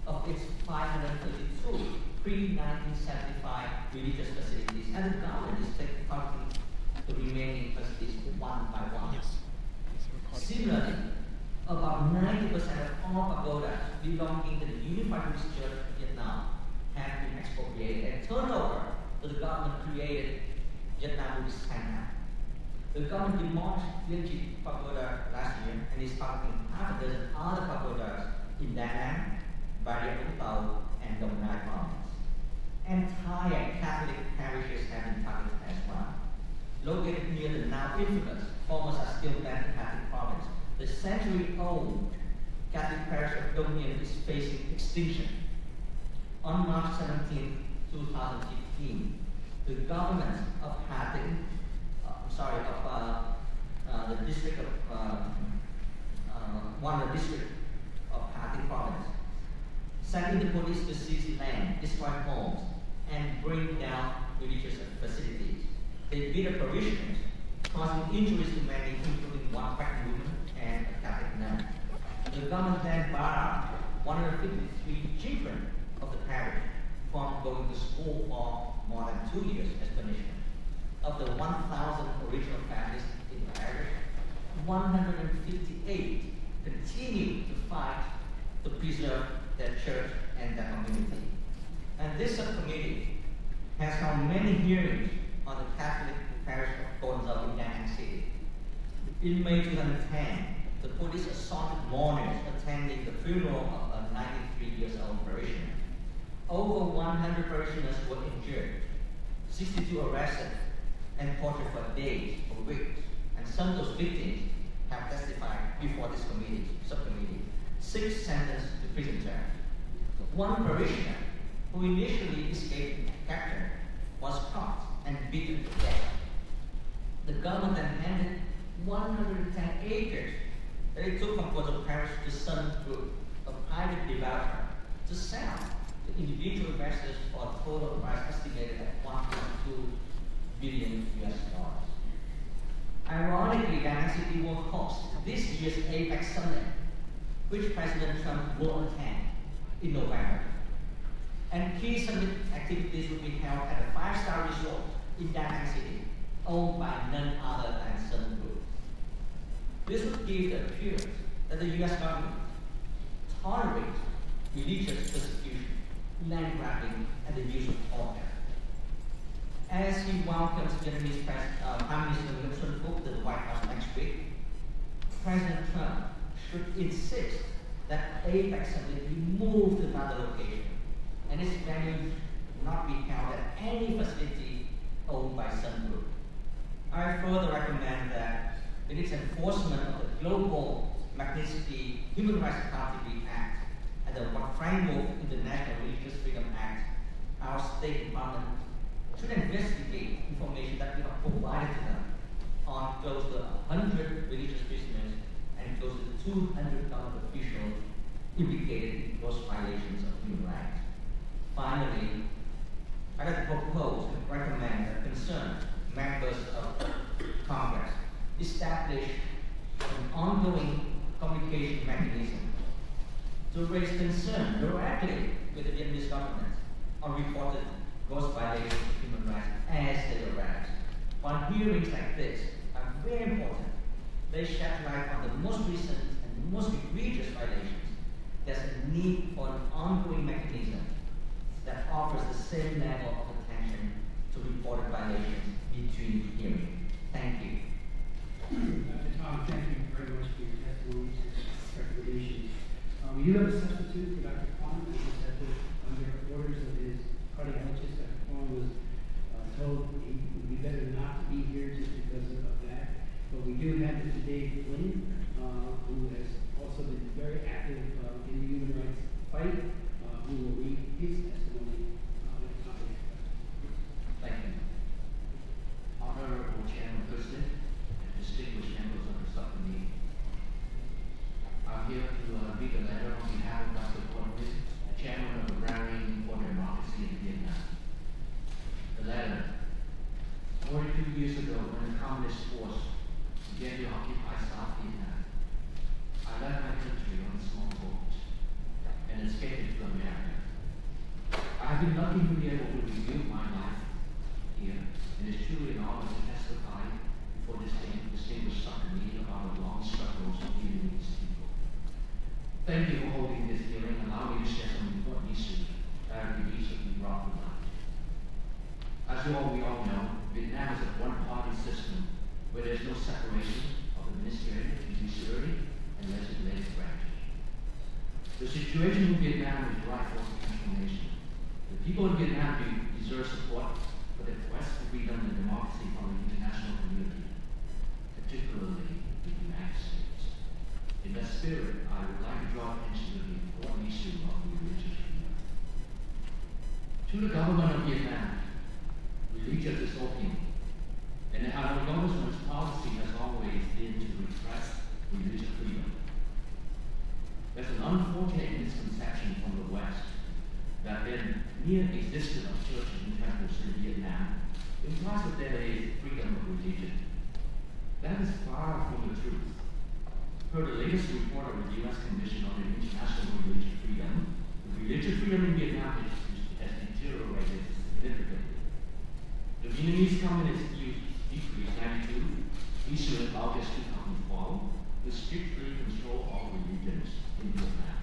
of its 532 pre-1975 religious facilities, and the government is taking the remaining facilities one by one. Yes. Similarly, about 90% of all pagodas belonging to the Unified Buddhist Church of Vietnam have been expropriated and turned over to the government-created Vietnam Buddhist Center. The government demolished TNLT pagoda last year and is targeting half a dozen other pagodas in Da Nang, Bà Rịa Vũng Tàu, and Đồng Nai province. Entire Catholic parishes have been targeted as well. Located near the now infamous former Still-Banned Catholic province, the century-old Catholic parish of Dong Nhân is facing extinction. On March 17, 2015, the government of Hà Tĩnh, the district of the district of Hà Tĩnh province, sending the police to seize land, destroy homes, and bring down religious facilities. They beat up parishioners, causing injuries to many, including one pregnant woman and a Catholic nun. The government then barred 153 children of the parish from going to school for more than 2 years as punishment. Of the 1,000 original families in the parish, 158 continue to fight to preserve their church and their community. And this subcommittee has held many hearings on the Catholic parish of Gonzalo in Da Nang City. In May 2010, the police assaulted mourners attending the funeral of a 93-year-old parishioner. Over 100 parishioners were injured, 62 arrested, and tortured for days or weeks. And some of those victims have testified before this subcommittee. 6 sentenced to prison term. One parishioner who initially escaped capture was caught and beaten to death. The government then handed 110 acres that it took from Gonzalo Parish to Sun Group, a private developer, to sell to individual investors for a total price estimated at $1.2 billion. Ironically, Da Nang City will host this year's APEC Summit, which President Trump will attend in November. And key summit activities will be held at a 5-star resort in Da Nang City, owned by none other than Sun Group. This would give the appearance that the U.S. government tolerates religious persecution, land grabbing, and the use of torture. As he welcomes Vietnamese Prime Minister Nguyễn Xuân Phúc to the White House next week, President Trump should insist that APEC Summit be moved to another location, and its venue not be held at any facility owned by Sun Group. I further recommend that in its enforcement of the Global Magnitsky Human Rights Accountability Act and the framework of the International Religious Freedom Act, our State Department should investigate information that we have provided to them on close to 100 religious prisoners and close to 200 government officials implicated in gross violations of human rights. Finally, I'd like to propose and recommend that concerned members of Congress establish an ongoing communication mechanism to raise concern directly with the Vietnamese government on reported gross violations of human rights as they arise. While hearings like this are very important, they shed light on the most recent and most egregious violations. There's a need for an ongoing mechanism that offers the same level of attention to reported violations between hearings. Thank you. Dr. Tom, thank you very much for your testimony and recommendations. We do have a substitute for Dr. Kwan. We just had to, under orders of his cardiologist, Dr. Kwan was told he would be better not to be here just because of that. But we do have Mr. Dave Flynn, who has also been very active in the human rights fight, who will read his testimony. Thank you. Honorable Chairman President, distinguished members of the subcommittee, I'm here to read a letter on behalf of Dr. Cornwin, Chairman of the Rallying for Democracy in Vietnam. The letter: 42 years ago, when the Communist force began to occupy South Vietnam, I left my country on a small boat and escaped to America. I have been lucky to be able to review my life here, and it's truly an honor to testify before this distinguished subcommittee about the long struggles of Vietnamese people. Thank you for holding this hearing and allow me to share some important issues that have recently brought to light. As we all know, Vietnam is a one-party system where there's no separation of the ministerial, judiciary, and legislative branches. The situation in Vietnam is ripe for transformation. The people in Vietnam deserve support for their quest for freedom and democracy from the international community, particularly the United States. In that spirit, I would like to draw attention to the important issue of religious freedom. To the government of Vietnam, religion is open, and our government's policy has always been to repress religious freedom. There's an unfortunate misconception from the West that the mere existence of churches and temples in Vietnam implies that there is freedom of religion. That is far from the truth. Per the latest report of the U.S. Commission on International Religious Freedom, the religious freedom in Vietnam has deteriorated significantly. The Vietnamese Communist Youth Decree 92, issued in August 2012, to strictly control all religions in Vietnam.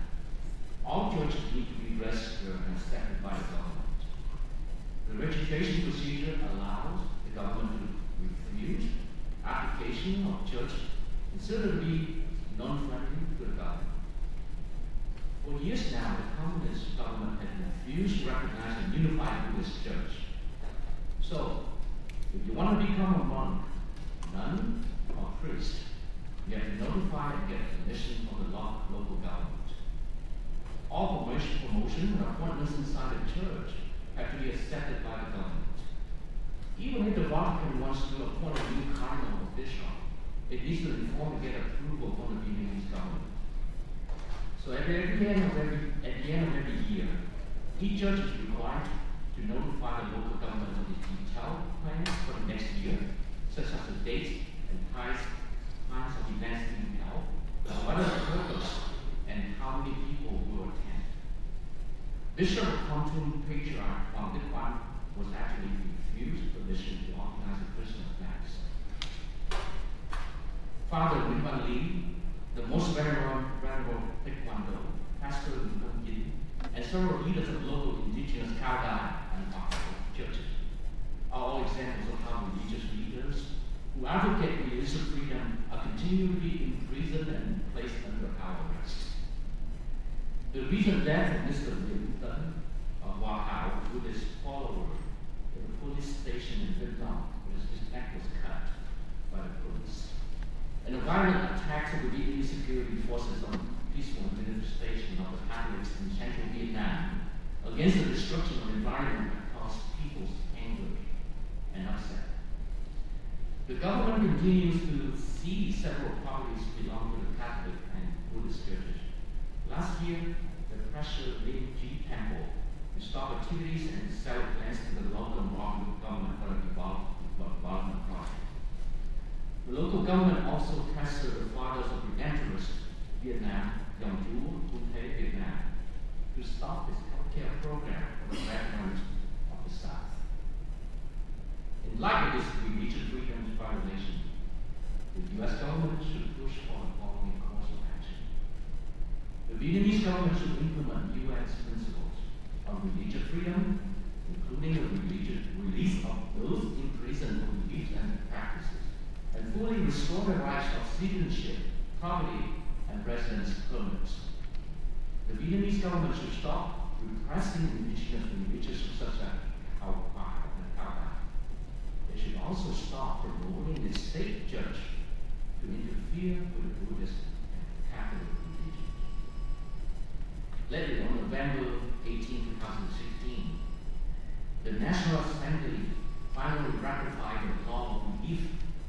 All churches need to be registered and inspected by the government. The registration procedure allows the government to refuse application of church considered to be non-friendly to the government. For years now, the communist government has refused to recognize a unified Buddhist church. So, if you want to become a monk, nun, or priest, you have to notify and get permission from the local government. All promotion and appointments inside the church have to be accepted by the government. Even if the Vatican wants to appoint a new cardinal or bishop, it needs to inform and get approval from the Vietnamese government. So at the end of every year, each church is required to notify the local government of the detailed plans for the next year, such as the dates and times of events to be held, what is the purpose, and how many people will attend. Bishop of Kontum Patriarch Hoàng Đức Quan was actually refused permission to organize a Christmas mass. Father Nguyễn Văn Lý, the most venerable Taekwondo, pastor in Chính, and several leaders of local indigenous Cao Đài and Orthodox churches are all examples of how religious leaders who advocate religious freedom are continually imprisoned and placed under our arrest. The recent death of Mr. Nhân, a Hoa Hảo Buddhist follower at the police station in Vietnam, where his neck was cut by the police, and the violent attacks of the Vietnamese security forces on peaceful manifestation of the Catholics in central Vietnam against the destruction of the environment that caused people's anger and upset. The government continues to seize several properties belonging to the Catholic and Buddhist churches. Last year, the pressure Lin Ji Temple to stop activities and sell plans to the local government for a development project. The local government also pressured the fathers of Redemptorist Vietnam, Dòng Chúa, Cũng Thấy, Vietnam, to stop this healthcare program for the veterans of the South. In light of this religious freedom violation, the U.S. government should push for the following course of action. The Vietnamese government should implement UN's principles on religious freedom, including the release of those imprisoned for beliefs and practices, and fully restore the rights of citizenship, property, and residence permits. The Vietnamese government should stop repressing indigenous religions such as Cao Đài. They should also stop promoting the state church to interfere with the Buddhist and Catholic religions. Lately, on November 18, 2016, the National Assembly finally ratified the law of belief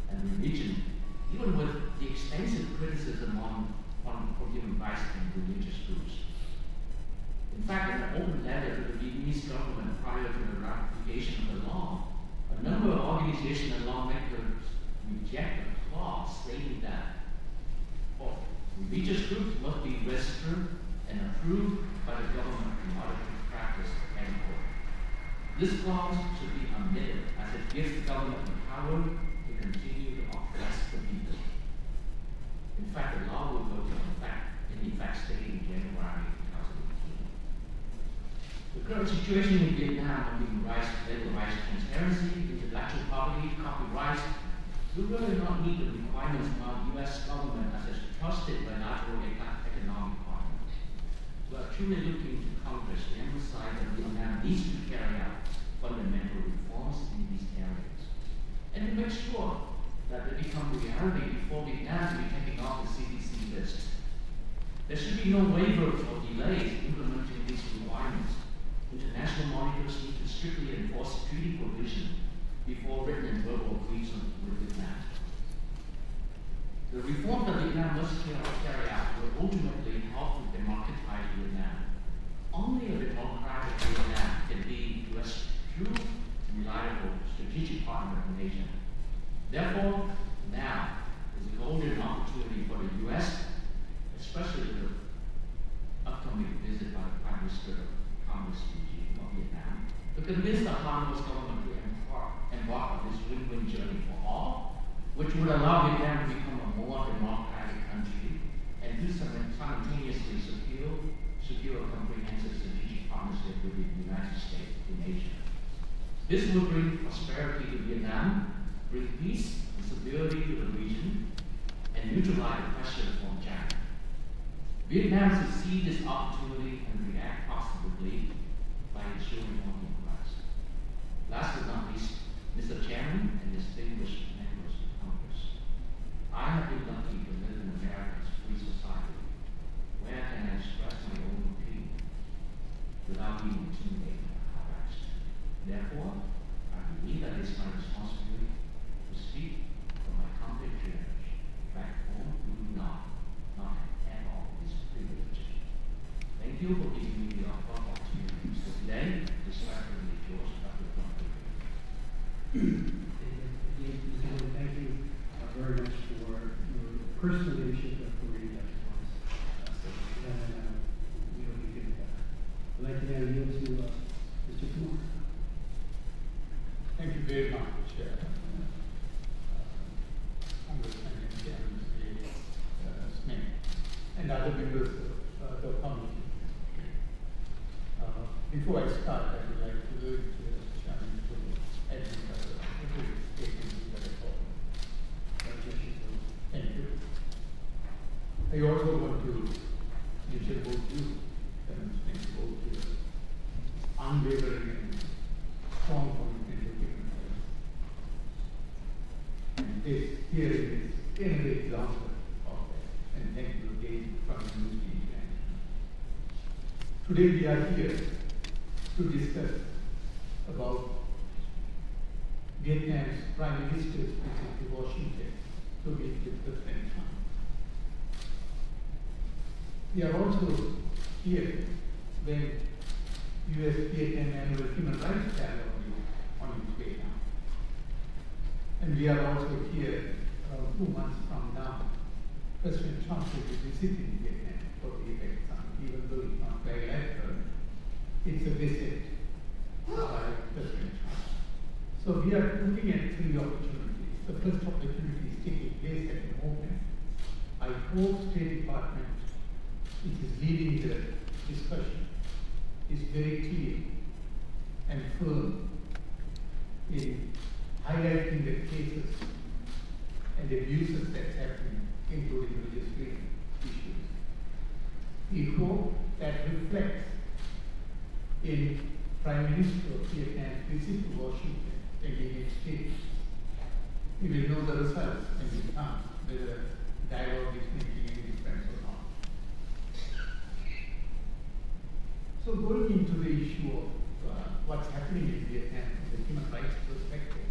and religion, even with the extensive criticism on human rights and religious groups. In fact, in an open letter to the Vietnamese government prior to the ratification of the law, a number of organizations and lawmakers rejected a clause stating that, quote, religious groups must be registered and approved by the government in order to practice, end quote. This clause should be omitted as it gives the government the power to continue to oppress the people. In fact, the law will go into effect stating January 2018. The current situation in Vietnam on human rights, labor rights, transparency, intellectual property, copyright, we really not meet the requirements of U.S. government as a trusted bilateral economic partner. We are truly looking to Congress to emphasize that Vietnam needs to carry out fundamental reforms in these areas, and to make sure that they become reality before Vietnam will be taken off the CDC list. There should be no waivers or delays implementing these requirements. International monitors need to strictly enforce treaty provision before written and verbal agreement with Vietnam. The reform that Vietnam must carry out will ultimately help to democratize Vietnam. Only a democratic Vietnam can be U.S. true, reliable, strategic partner in Asia. Therefore, now is a golden opportunity for the U.S., especially the upcoming visit by the Prime Minister of Congress regime of Vietnam, to convince the Hanoi government to embark on this win-win journey for all, which would allow Vietnam to become a more democratic country and do simultaneously secure a comprehensive strategic partnership with the United States in Asia. This will bring prosperity to Vietnam, bring peace and stability to the region, and neutralize the pressure from China. Vietnam should see this opportunity and react positively by ensuring working rights. Last but not least, Mr. Chairman and distinguished members of Congress, I have been lucky to live in America's free society, where I can express my own opinion without being intimidated or harassed. Therefore, I believe that it's my responsibility to speak for my compatriots back home who do not have at all this privilege. Thank you for giving me the opportunity. So today, respectfully yours, Dr. Trump. Thank you very much for your personal leadership and for reading that response. We hope you can. I'd like to now yield to Mr. Kumar. Thank you very much, Congressman Smith and other members of the committee. Before I start, I would like to urge Chairman to add a statement to the report. Thank you. I also want to mention both you, demonstrate both your unwavering and strong commitment to human rights. And this hearing is an example of that. And thank you again from the Muslim Today we are here to discuss about Vietnam's Prime Minister's visit to Washington to meet with President Trump. We are also here when U.S.-Vietnam annual human rights dialogue is on its way now. And we are also here around 2 months from now. President Trump will be visiting Vietnam for the effects on, even though it's not bilateral. It's a visit by President Trump. So we are looking at 3 opportunities. The first opportunity is taking place at the moment. I hope State Department, which is leading the discussion, is very clear and firm in highlighting the cases and abuses that's happening, including religious freedom issues. We hope that reflects in Prime Minister of Vietnam's visit to Washington and in its statements. We will know the results when it comes, whether dialogue is making any difference or not. So going into the issue of what's happening in Vietnam from the human rights perspective,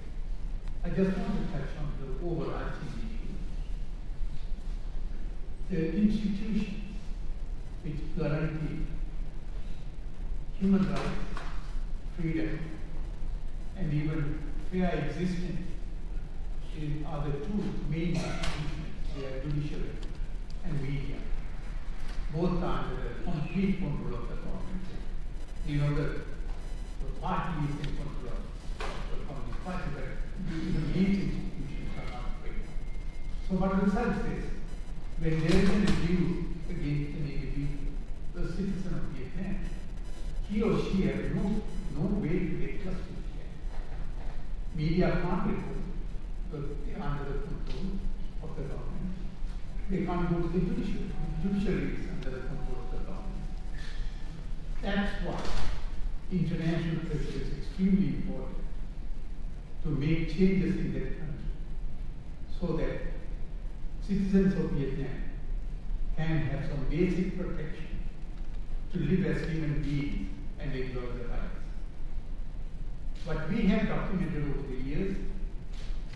I just want to touch on the overarching issue. The institutions which guarantee human rights, freedom, and even fair existence are the 2 main institutions. They are judiciary and media. Both are under the complete control of the government. You know that the party is in control of the Communist Party, but even these institutions are not free. So what results is, when there is an abuse against an individual, the citizen of Vietnam, he or she has no way to get justice. Media can't report under the they can't go to the judiciary. Judiciary is under the control of the government. That's why international pressure is extremely important to make changes in that country so that citizens of Vietnam can have some basic protection to live as human beings and enjoy their rights. What we have documented over the years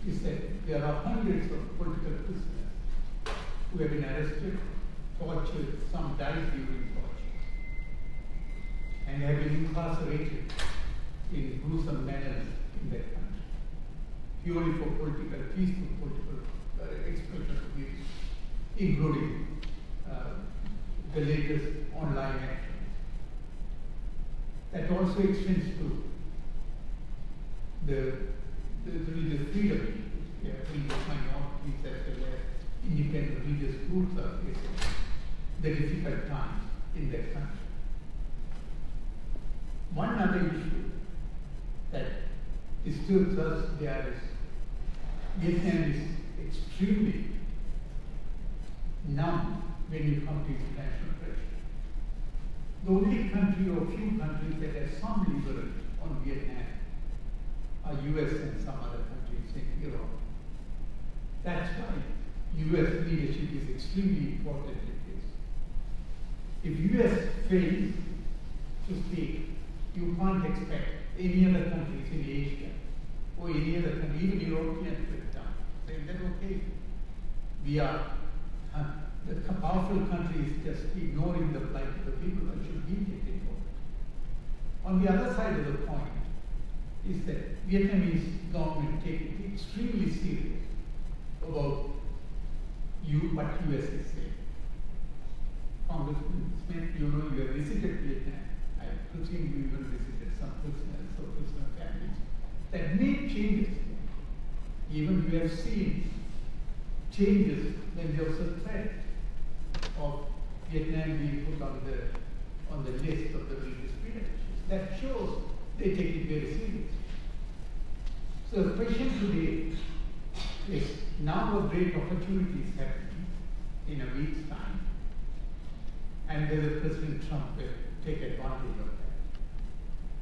is that there are hundreds of political prisoners who have been arrested, tortured, some died during torture, and have been incarcerated in gruesome manners in that country, purely for peaceful political expression of views, including the latest online action. That also extends to the religious freedom, religious minorities as well as independent religious groups are facing the difficult times in that country. One other issue that disturbs us there is Vietnam is extremely numb when you come to international pressure. The only country or few countries that have some leverage on Vietnam are US and some other countries in Europe. That's why US leadership is extremely important in this. If US fails to speak, you can't expect any other countries in Asia or any other country, even Europeans, for example, saying that okay, we are the powerful countries just ignoring the plight of the people and should be taken over. On the other side of the coin is that Vietnamese government take it extremely serious about what US is saying. Congressman Smith, you know, you have visited Vietnam. I presume you even visited some prisoners or prisoner families that made changes. Even you have seen changes when there was a threat of Vietnam being put on the list of the religious freedom issues. That shows they take it very seriously. So the question today is now a great opportunity is happening in a week's time, and whether President Trump will take advantage of that.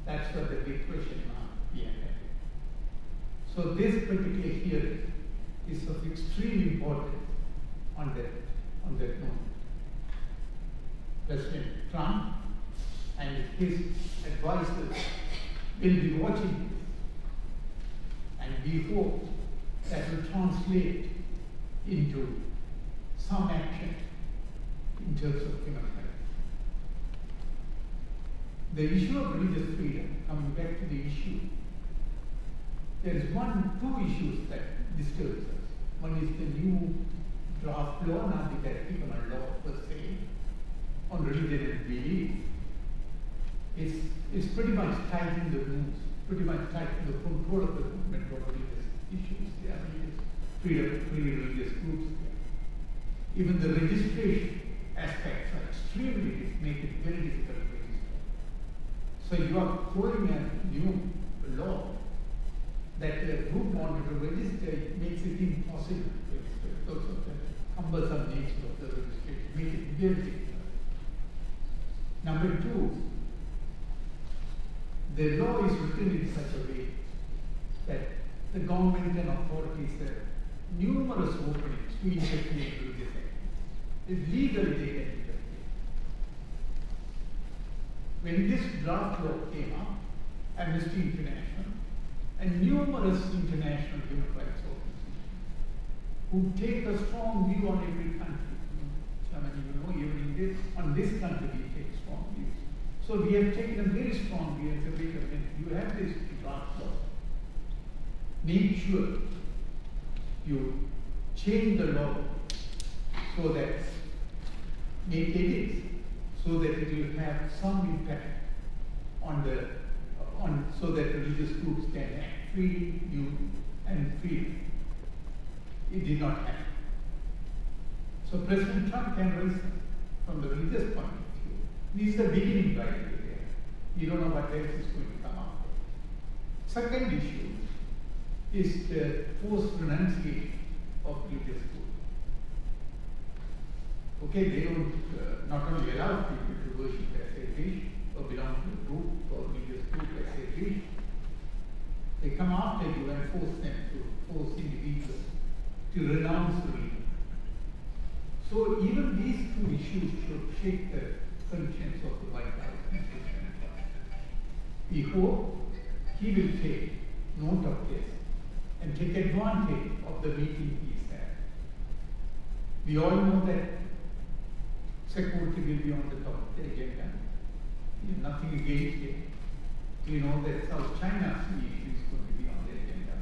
That's what the big question now behind that. So this particular hearing is of extreme importance on that note. President Trump and his advisors will be watching this, and we hope that will translate into some action in terms of human rights. The issue of religious freedom, coming back to the issue, there is two issues that disturbs us. One is the new draft law, not the particular law per se, on religion and belief. It's pretty much tightening the rules, pretty much tightening the control of the movement over religious issues. There are free religious groups there. Even the registration aspects are extremely, make it very difficult to register. So you are throwing a new law that a group wanted to register, makes it impossible to register because of the cumbersome nature of the registration, make it very difficult. Number two, the law is written in such a way that the government and authorities have numerous openings to interfere in religious activities. It's legally they can interfere. When this draft law came up, Amnesty International and numerous international human rights organizations who take a strong view on every country. Even on this country we take strong views. So we have taken a very strong view and said, wait a minute, you have this draft law. Make sure you change the law so that, make edits so that it will have some impact so that religious groups can act freely, and freely. It did not happen. So President Trump can raise from the religious point of view. This is the beginning right there. You don't know what else is going to come out. Second issue is the forced renunciation of religious groups. Okay, they don't not only allow people to worship as they wish or belong to a group or religious group as they wish, they come after you and force individuals to renounce religion. So even these two issues should shake the conscience of the White House and President Trump. We hope he will take note of this and take advantage of the meeting he's had. We all know that security will be on the top of the agenda. We have nothing against it. We know that South China Sea issue is going to be on the agenda.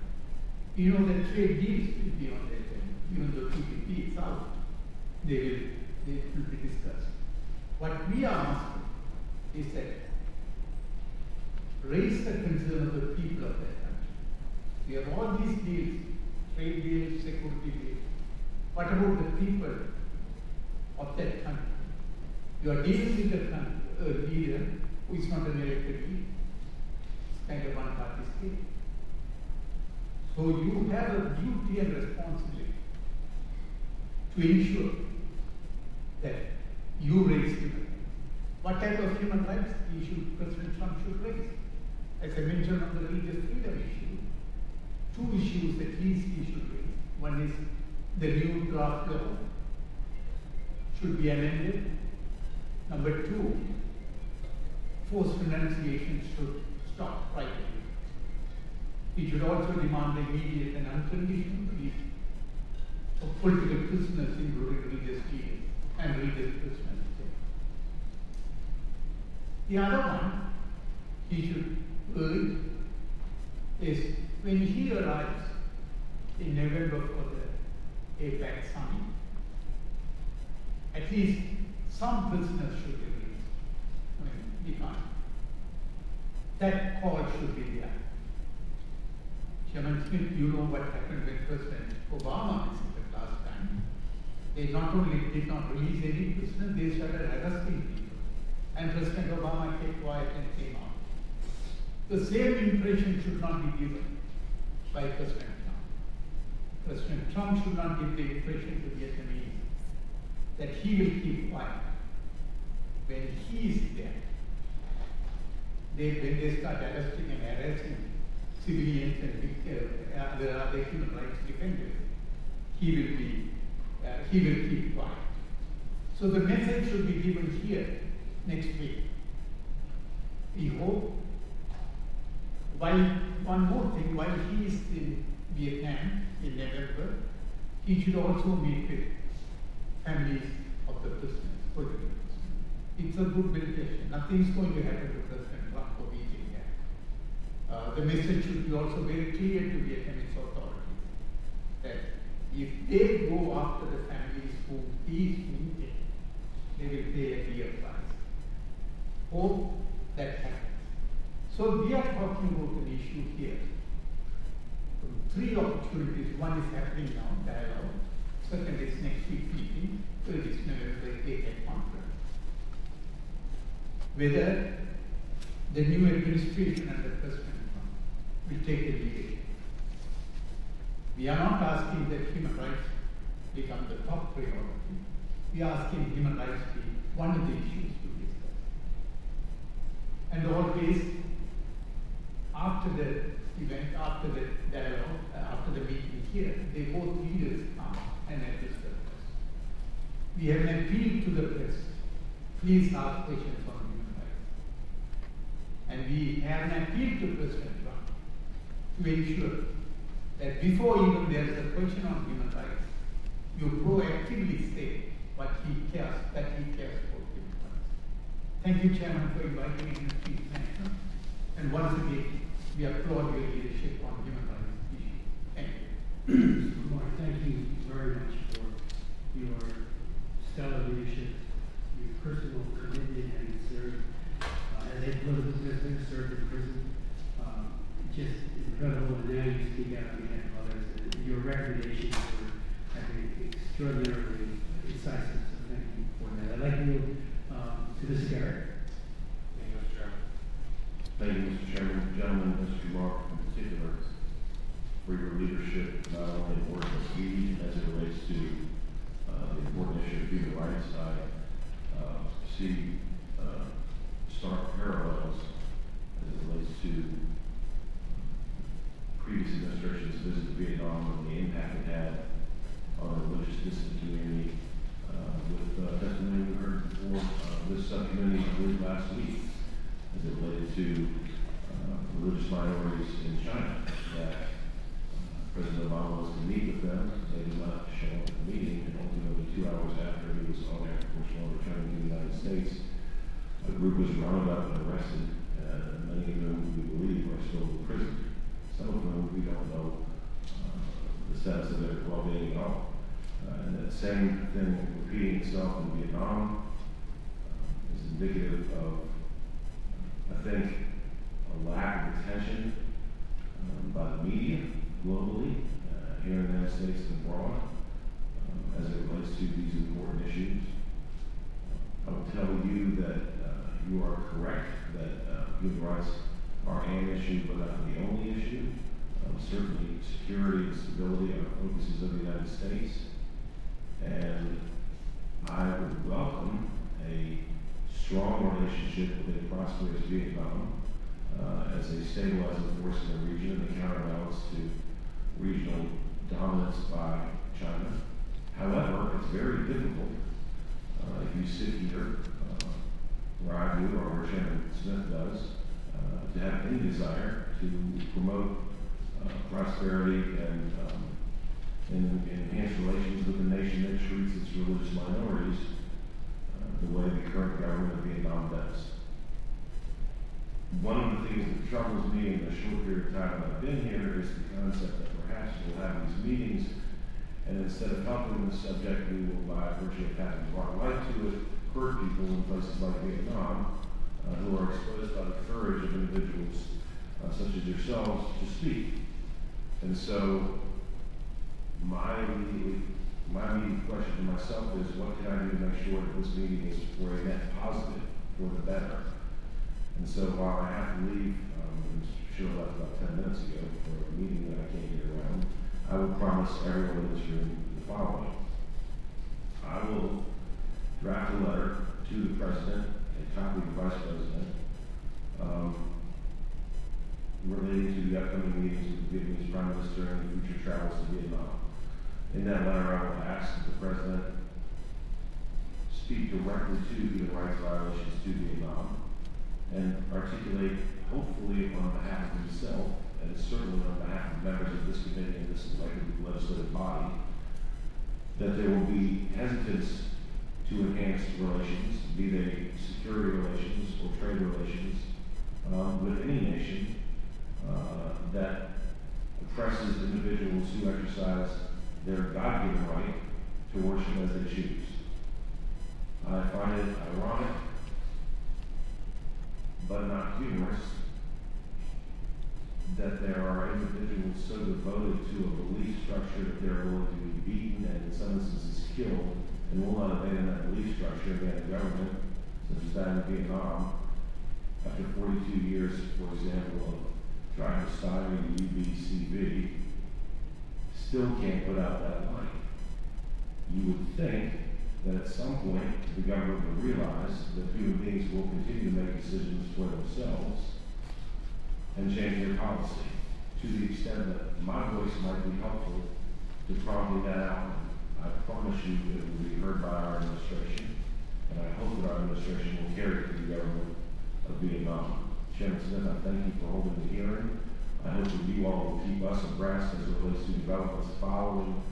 We know that trade deals will be on the agenda. Even though TPP is out, they will be discussed. What we are asking is that raise the concern of the people of that country. We have all these deals, trade deals, security deals. What about the people of that country? You are dealing with a leader who is not an elected leader. It's kind of one-party state. So you have a duty and responsibility to ensure that you raise human rights. What type of human rights issue President Trump should raise? As I mentioned on the religious freedom issue, two issues that he should raise. One is the new draft law should be amended. Number two, forced renunciation should stop right away. He should also demand the immediate and unconditional release of political prisoners, including religious leaders and religious prisoners. The other one he should urge is when he arrives in November for the APEC summit, at least some prisoners should be released. I mean, we can't. That call should be there. Chairman Smith, you know what happened with President Obama visited last time. They not only did not release any prisoners, they started arresting people. And President Obama kept quiet and came out. The same impression should not be given by President Trump. President Trump should not give the impression to Vietnamese that he will keep quiet when he is there. When they start arresting and harassing civilians and other human rights defenders, he will keep quiet. So the message should be given here next week. We hope, one more thing, while he is in Vietnam in November, he should also meet with families of the prisoners, political prisoners. It's a good meditation. Nothing is going to happen to President Trump for meeting there. The message should be also very clear to Vietnamese authorities that if they go after the families whom he is meeting, they will pay a dear price. Hope that happens. So we are talking about an issue here. Three opportunities. One is happening now, dialogue. Second is next week meeting. Third is November 8th conference. Whether the new administration under President Trump will take the leadership. We are not asking that human rights become the top priority. We are asking human rights to be one of the issues to discuss. And always, after the event, after the dialogue, after the meeting here, they both leaders come and address the press. We have an appeal to the press. Please ask questions on human rights. And we have an appeal to President Trump to ensure that before even there is a question on human rights, you proactively say what he cares, that he cares for human rights. Thank you, Chairman, for inviting me to speak national. And once again, we applaud your leadership on human rights issues. Thank you. Mr. Moore, thank you very much for your stellar leadership, your personal commitment and served as a political prisoner, served in prison. Just incredible, and now you speak out on behalf of others. And your recommendations have been extraordinarily incisive, so thank you for that. I'd like to move to Mr. Garrett. Thank you, Mr. Chairman. Thank you, Mr. Chairman. Gentlemen, Mr. Mark in particular, for your leadership, not only in work with me as it relates to the important issue of human rights, I see stark parallels as it relates to previous administration's visit to Vietnam and the impact it had on the religious dissident community. With testimony we heard before this subcommittee, I believe last week, as it related to religious minorities in China, that President Obama was to meet with them. They did not show up at the meeting, and ultimately 2 hours after he was on Air Force One returning to the United States, a group was rounded up and arrested, many of whom we believe are still in prison. Some of whom we don't know the status of their well-being at all. And that same thing repeating itself in Vietnam is indicative of, I think, a lack of attention by the media globally, here in the United States and abroad, as it relates to these important issues. I will tell you that you are correct that human rights are an issue, but not the only issue. Certainly, security and stability are focuses of the United States, and I would welcome a strong relationship with a prosperous Vietnam as a stabilizing force in the region and a counterbalance to regional dominance by China. However, it's very difficult if you sit here, where I do, or where Chairman Smith does, to have any desire to promote prosperity and enhance relations with a nation that treats its religious minorities the way the current government of Vietnam does. One of the things that troubles me in the short period of time that I've been here is the concept that perhaps we'll have these meetings, and instead of helping the subject, we will, by virtue of having brought light to it, hurt people in places like Vietnam who are exposed by the courage of individuals such as yourselves to speak. And so my immediate question to myself is, what can I do to make sure that this meeting is for a net positive, for the better? And so while I have to leave, Cheryl left about 10 minutes ago for a meeting that I can't get around, I will promise everyone in this room the following. I will draft a letter to the President, a copy of the Vice President, relating to the upcoming meetings with the Vietnamese Prime Minister and the future travels to Vietnam. In that letter, I will ask that the President speak directly to human rights violations to Vietnam and articulate, hopefully on behalf of himself, and certainly on behalf of members of this committee and this legislative body, that there will be hesitance to enhance relations, be they security relations or trade relations, with any nation that oppresses individuals who exercise their God-given right to worship as they choose. I find it ironic, but not humorous, that there are individuals so devoted to a belief structure that they're willing to be beaten and in some instances killed, and will not abandon that belief structure against the government, such as that in Vietnam, after 42 years, for example, of trying to stymie the UBCV, still can't put out that light. You would think that at some point the government would realize that human beings will continue to make decisions for themselves and change their policy, to the extent that my voice might be helpful to prompting that out. I promise you that it will be heard by our administration, and I hope that our administration will carry it to the government of Vietnam. Chairman Smith, I thank you for holding the hearing. I hope that you all will keep us abreast as it relates to developments following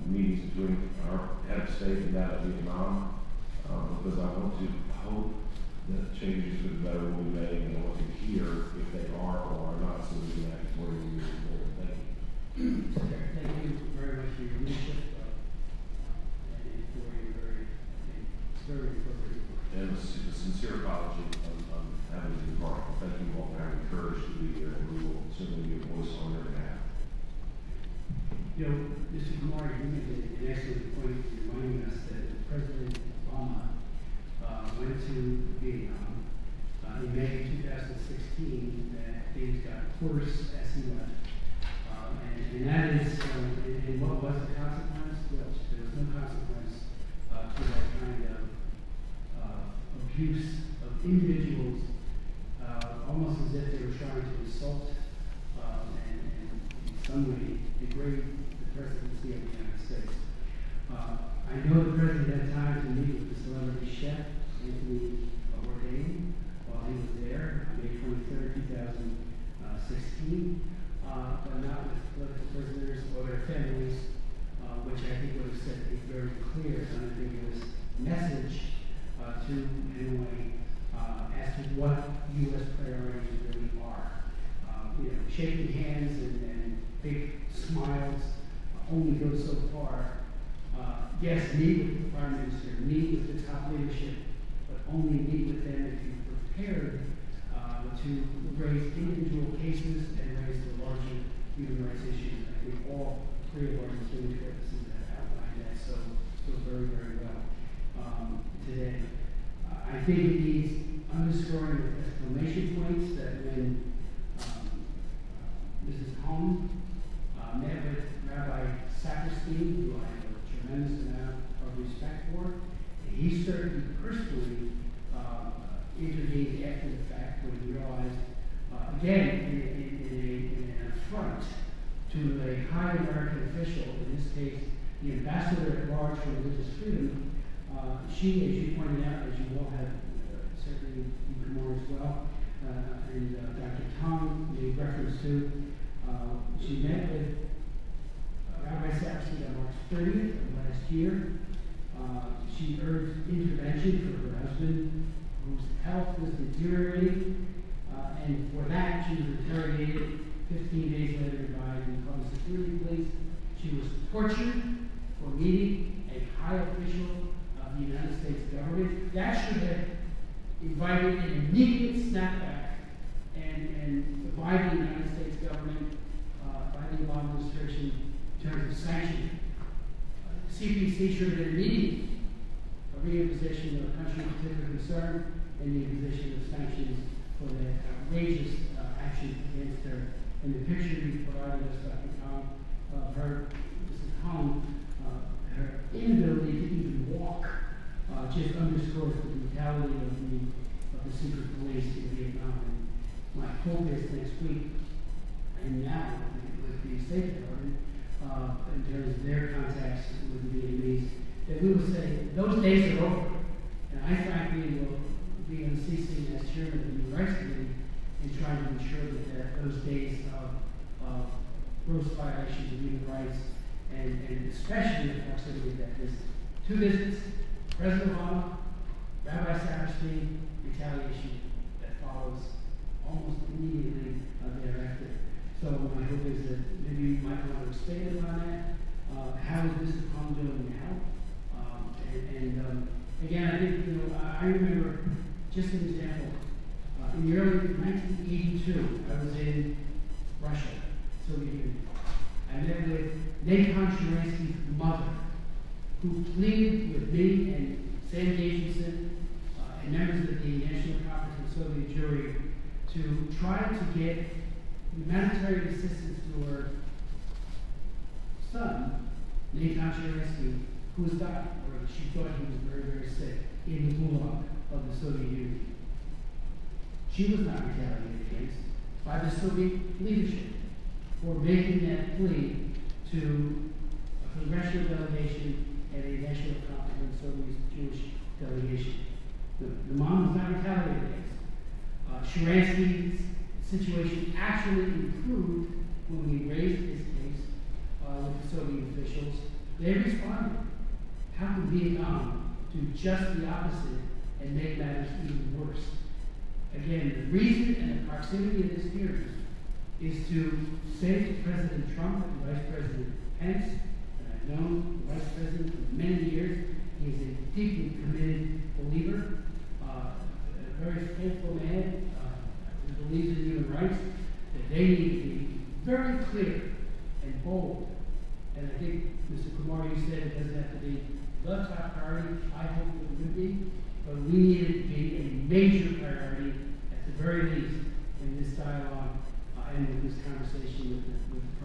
meetings between our head of state and that of Vietnam, because I want to hope that changes for the better will be made, and I want to hear if they are or are not, so we can act accordingly moving forward. Thank you. Thank you very much for your leadership and for your very appropriate work. And a sincere apology on having to depart. Thank you all for having courage to be here, and we will certainly be a voice on your behalf. You know, Mr. Kumar, you made an excellent point reminding us that President Obama went to Vietnam in May 2016, that things got worse as he left. And that is, and what was the consequence? Well, there was no consequence individuals, almost as if they were trying to assault and in some way degrade the presidency of the United States. I know the president had time to meet with the celebrity chef, Anthony Bourdain, while he was there on May 23rd, 2016, but not with political prisoners or their families, which I think would have sent a very clear and unambiguous message to Hanoi as to what U.S. priorities really are. Shaking hands and big smiles only go so far. Yes, meet with the Prime Minister, meet with the top leadership, but only meet with them if you're prepared to raise individual cases and raise the larger human rights issues. I think all three of our distinguished witnesses have outlined that so very, very well today. I think it needs underscoring with exclamation points that when Mrs. Hong met with Rabbi Saperstein, who I have a tremendous amount of respect for, and he certainly personally intervened after the fact when he realized, again, in an affront to a high American official, in this case, the ambassador at large for religious freedom, she, as you pointed out, as you all have certainly you more as well, and Dr. Tong made reference to, she met with Rabbi Saperstein on March 30th of last year. She urged intervention for her husband, whose health was deteriorating, and for that she was interrogated. 15 days later, died in public security police. She was tortured for meeting a high official of the United States government. That should have invited an immediate snapback and by the United States government, by the Obama administration, in terms of sanctioning. CPC should have been immediate a reimposition of a country of particular concern and the imposition of sanctions for that outrageous action against her. And the picture you provided us, Dr. Tom, of her, Mrs. Hong, her inability to even walk, just underscores the brutality of the secret police in Vietnam. And my hope is next week, and now with the State Department, in terms of their contacts with the Vietnamese, that we will say those days are over. And I frankly will be unceasing as chairman of the Human Rights Committee in trying to ensure that those days of gross violations of human rights, and especially the proximity of that visit. 2 visits, President Obama, Rabbi Saperstein, retaliation that follows almost immediately thereafter. So my hope is that maybe you might want to expand on that. How is Mr. Kong doing now? Again, I think, I remember, just an example, in the early 1982, I was in Russia, Soviet Union. I met with Nathan Sharansky's mother, who pleaded with me and Sam Gajensen and members of the National Conference of Soviet Jewry to try to get humanitarian assistance to her son, Nathan Sharansky, who was dying, or she thought he was very, very sick, in the gulag of the Soviet Union. She was not retaliated against by the Soviet leadership for making that plea to a congressional delegation and a national conference Soviet Jewish delegation. The mom was not retaliated against. Sharansky's situation actually improved when we raised his case with the Soviet officials. They responded. How could Vietnam do just the opposite and make matters even worse? Again, the reason and the proximity of this hearing is to say to President Trump and Vice President Pence, and I've known the Vice President for many years, he is a deeply committed believer, a very faithful man who believes in human rights, that they need to be very clear and bold. And I think, Mr. Kumar, you said it doesn't have to be the top priority. I hope it would be, but we need it to be a major priority at the very least in this dialogue and with this conversation with the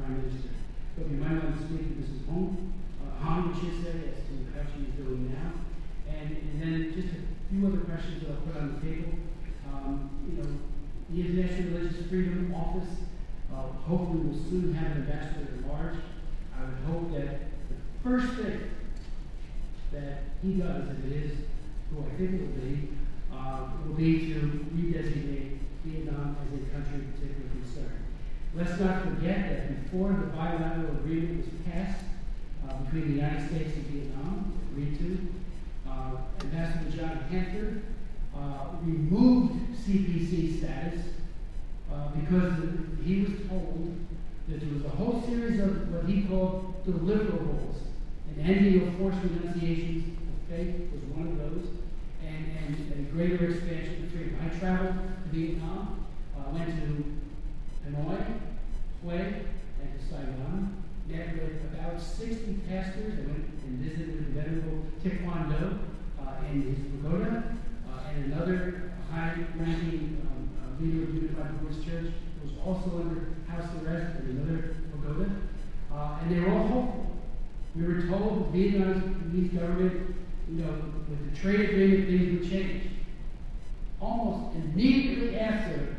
Prime Minister. But we might want to speak to Mrs. Hong, we should say, as to how she is doing now. And then just a few other questions that I'll put on the table. The International Religious Freedom Office hopefully will soon have an ambassador at large. I would hope that the first thing that he does, if it is who I think it will be to redesignate Vietnam as a country of particular concern. Let's not forget that before the bilateral agreement was passed between the United States and Vietnam, agreed to, Ambassador John Hanford removed CPC status because he was told that there was a whole series of what he called deliverables, and ending of forced renunciations of faith was one of those, and a greater expansion of freedom. I traveled to Vietnam, went to Hanoi, Hue, and to Saigon, met with about 60 pastors. I went and visited with the venerable Thich Quan Do in his pagoda, and another high-ranking leader of Unified Buddhist Church who was also under house arrest in another pagoda, and they were all hopeful. We were told the Vietnamese government, with the trade agreement, things would change. Almost immediately after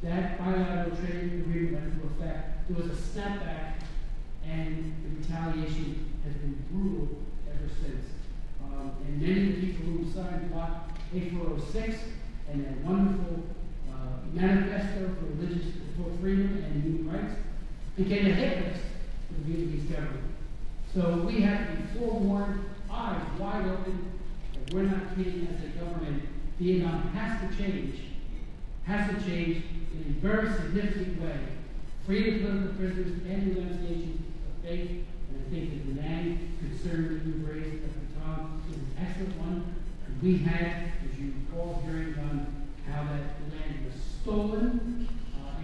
that bilateral trade agreement went into effect, there was a snapback, and the retaliation has been brutal ever since. And many of the people who signed Block A406 and their wonderful manifesto for freedom and human rights became a hit list for the Vietnamese government. So we have to be forewarned, eyes wide open, that we're not kidding as a government. Vietnam has to change in a very significant way. Free of political prisoners and renunciation of faith. And I think that the land concern that you raised at the time is an excellent one. And we had, as you recall, hearings on how that land was stolen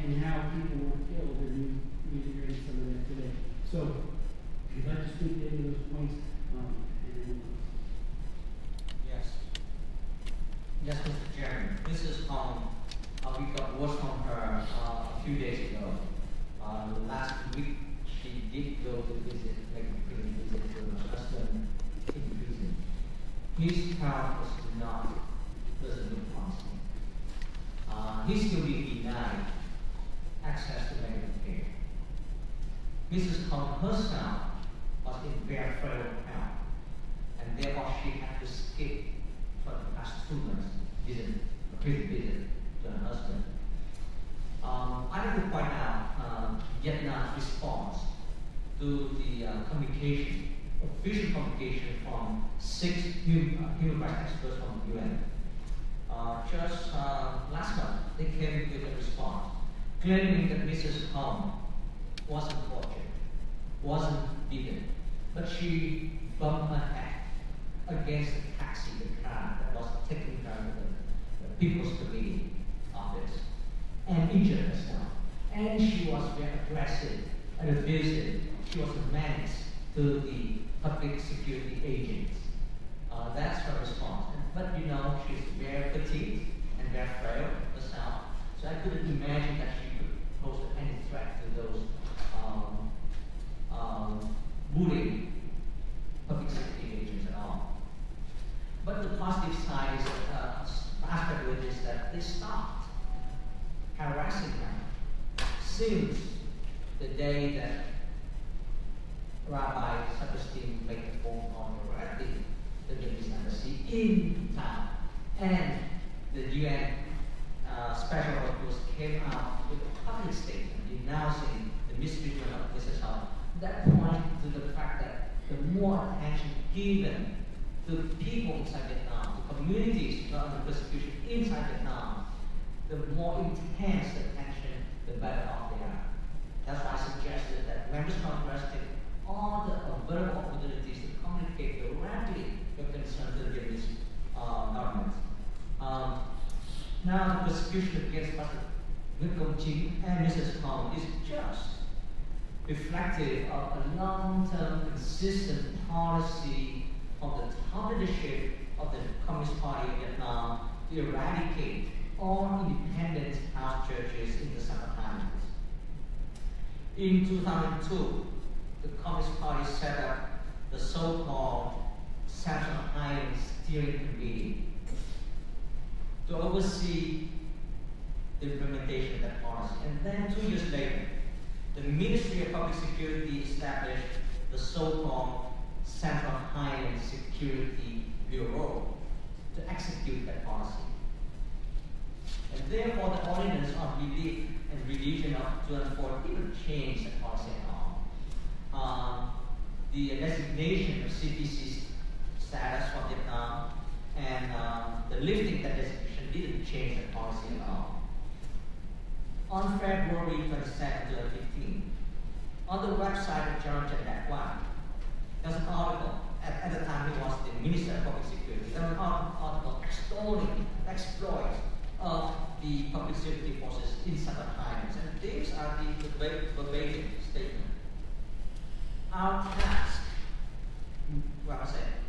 and how people were killed, and you reiterated some of that today. So, if you'd like to speak to any of those points, Yes. Yes, Mr. Chairman. Mrs. Hong, we got word from her a few days ago. Last week, she did go to visit, make a prison visit to her husband in prison. His health doesn't look promising. He's still being denied access to medical care. Mrs. Hong herself was in very frail health, and therefore she had to skip for the past 2 months a prison visit to her husband. I like to point out Vietnam's response to the official communication from 6 human rights experts from the UN. Just last month, they came with a response claiming that Mrs. Hong wasn't tortured, wasn't beaten, but she bumped her head against the taxi, the car that was taking her to the People's Committee office, and injured herself. And she was very aggressive and abusive. She was a menace to the public security agents. That's her response. But she's very petite and very frail herself, so I couldn't imagine that she could pose any threat to those bullying public security agents at all. But the positive side is aspect of it is that they stopped harassing her since the day that Rabbi Saperstein made a phone call directly to the Vietnamese embassy in town, and the UN special rapporteur came out with a public statement denouncing the mistreatment of Mrs. Hong. That points to the fact that the more attention given to people inside Vietnam, to communities not under persecution inside Vietnam, the more intense the attention, the better off they are. That's why I suggested that members of Congress take all the available opportunities to communicate directly their concerns to the Vietnamese government. Now, the persecution against President Chính and Mrs. Hong is just reflective of a long-term, consistent policy of the top leadership of the Communist Party of Vietnam to eradicate all independent house churches in the subcontinent. In 2002, the Communist Party set up the so-called Central Highlands Steering Committee to oversee the implementation of that policy. And then 2 years later, the Ministry of Public Security established the so-called Central Highland Security Bureau to execute that policy. And therefore, the ordinance on belief and religion of 2004 didn't change the policy at all. The designation of CPC status for Vietnam and the lifting that designation didn't change the policy at all. On February 22, 2015, on the website of General Trần, there's an article, at the time he was the Minister of Public Security, there was an article extolling the exploits of the public security forces in Southern Highlands. And these are the verbatim statement. Our task,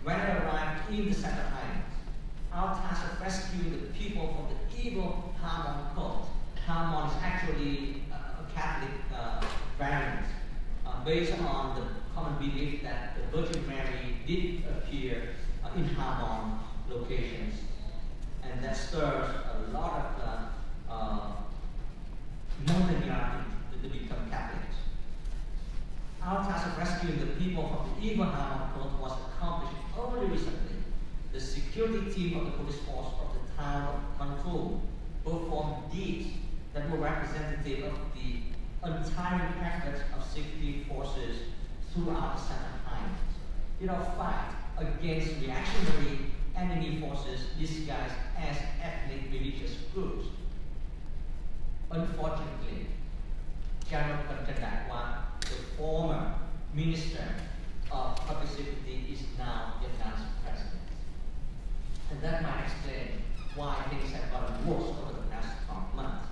when I arrived in the Southern Highlands, our task of rescuing the people from the evil Hamon cult. Hamon is actually a Catholic variant based on the common belief that the Virgin Mary did appear in Hamon locations, and that stirs a lot of non-Americans to become Catholics. Our task of rescuing the people from the evil Hamon cult was accomplished only recently. The security team of the police force of the town of Control performed deeds that were representative of the untiring efforts of security forces throughout the Southern Highlands. In our fight against reactionary enemy forces disguised as ethnic religious groups. Unfortunately, General Trần, the former Minister of Public Security, is now Vietnam's president. And that might explain why things have gotten worse over the past 12 months.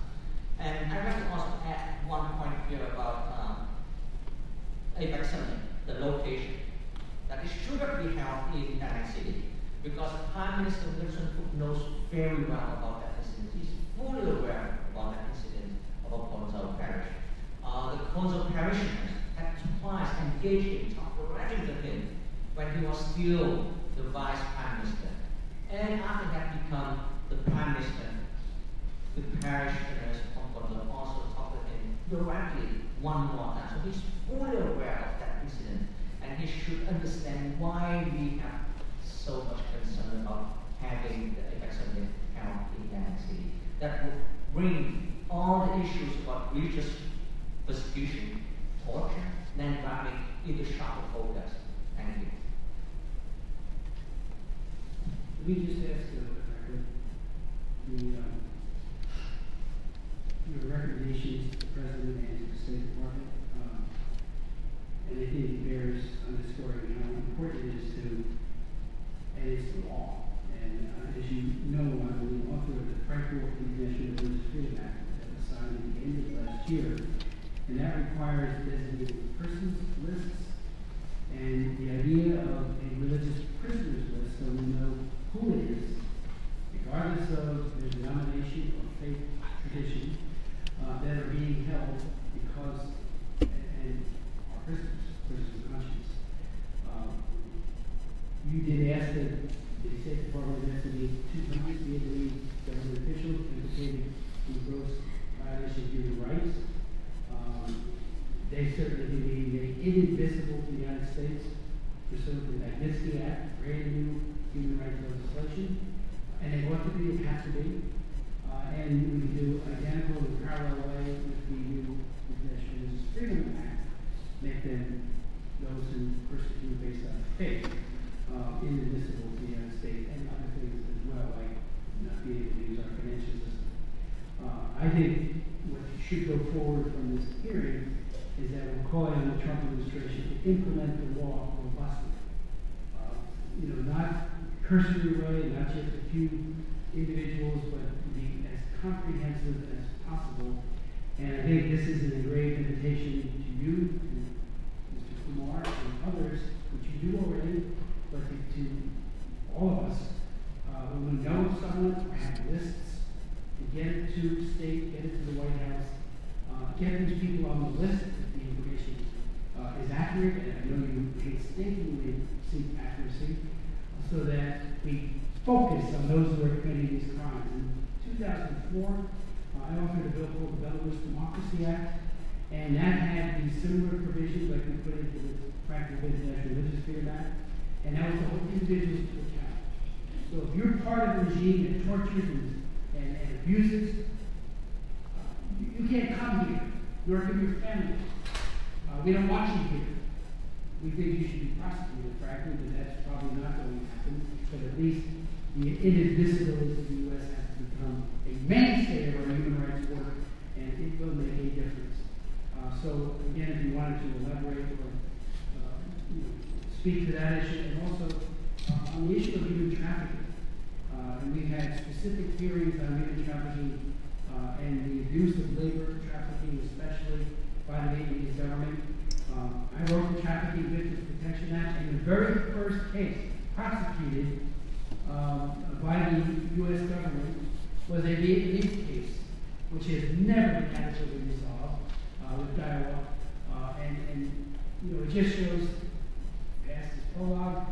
And I'd like to also add one point here about APEC Summit, the location, that it shouldn't be held in Danang City, because Prime Minister Wilson knows very well about that incident. He's fully aware about that incident about Conzo Parish. The Conzo parishioners had twice engaged him, talked directly to him when he was still the Vice Prime Minister. And after he had become the Prime Minister, the parishioners from Conzo also talked to him directly one more time. So he's fully aware of that incident, and he should understand why we have so much concern about having the APEC Summit held in Danang City. That will bring all the issues about religious persecution, torture, land grabbing into sharper focus. Thank you. Let me just ask if I could, your recommendations to the President and to the State Department, and I think it bears underscoring how important it is to, and it's the law. And as you know, I'm the author of the Frankfurt International Religious Freedom Act that was signed at the end of last year, and that requires designated persons lists and the idea of a religious prisoners list, so we know who it is, regardless of their denomination or faith tradition, that are being held because and are prisoners of conscience. You did ask that the State Department investigate 200 Vietnamese government officials implicated in gross violation of human rights. They certainly can be made inadmissible to the United States pursuant to the Magnitsky Act, brand new human rights legislation, and they want to be, it has to be. And we can do identical and parallel way with the new International Religious Freedom Act, make them those who persecute based on faith inadmissible to the United States, and other things as well, like not being able to use our financial system. I think what should go forward from this hearing is that we're calling on the Trump administration to implement the law robustly. Not cursory way, not just a few individuals, but to be as comprehensive as possible. And I think this is an engraved invitation to you, to Mr. Kumar, and others, which you do already, but to all of us, when we know someone, have lists, to get it to state, get it to the White House, get these people on the list if the information is accurate, and I know you painstakingly seek accuracy, so that we focus on those who are committing these crimes. In 2004, I authored a bill called the Belarus Democracy Act, and that had these similar provisions like we put into the Practice of International Religious Freedom Act, and that was to hold individuals to account. So if you're part of a regime that tortures and abuses, you can't come here, nor can your family. We don't want you here. We think you should be prosecuted, frankly, but that's probably not going to happen. But at least the inadmissibility of the U.S. has to become a mainstay of our human rights work, and it will make a difference. So again, if you wanted to elaborate or speak to that issue, and also on the issue of human trafficking, and we've had specific hearings on human trafficking and the abuse of labor trafficking, especially by the Vietnamese government. I wrote the Trafficking Victims Protection Act, and the very first case prosecuted by the U.S. government was a Vietnamese case, which has never been adequately resolved with dialogue. And it just shows, past this prologue,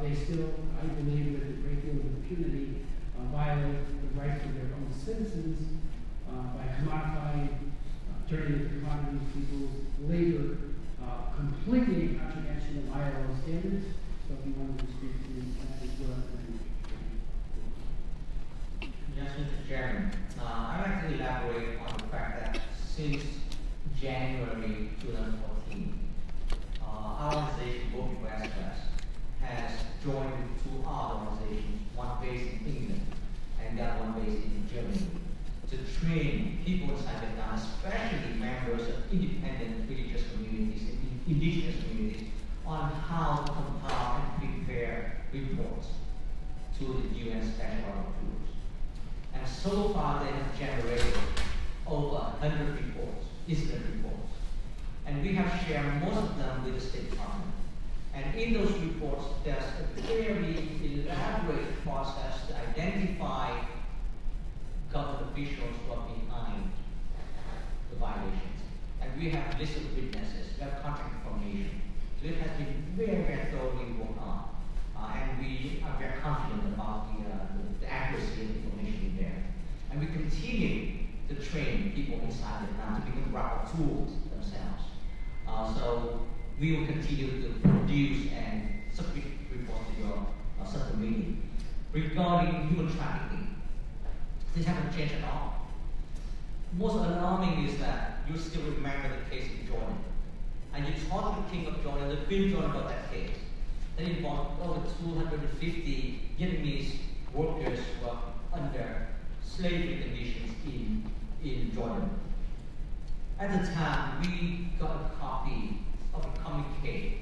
they still, I believe, with a great deal of impunity, violate the rights of their own citizens by commodifying, turning into commodities people's labor, completely in contravention of ILO standards. So if you wanted to speak to that as well. Yes, Mr. Chairman. I'd like to elaborate on the fact that since January 2014, our organization, Buổi, has joined with two other organizations, one based in England and the other one based in Germany, to train people inside Vietnam, especially members of independent religious communities and indigenous communities, on how to compile and prepare reports to the UN Special Rapporteurs. And so far they have generated over 100 reports, incident reports. And we have shared most of them with the State Department. And in those reports, there's a very elaborate process to identify government officials who are behind the violations. And we have lists of witnesses, we have contact information. So it has been very, very thoroughly worked on. And we are very confident about the accuracy of the information there. And we continue to train people inside Vietnam to become rapporteurs themselves. So we will continue to produce and submit reports to your subcommittee. Regarding human trafficking, this hasn't changed at all. Most alarming is that you still remember the case in Jordan. And you talk to the king of Jordan, the Queen of Jordan, about that case. That involved over 250 Vietnamese workers who were under slavery conditions in Jordan. At the time, we got a copy of a communique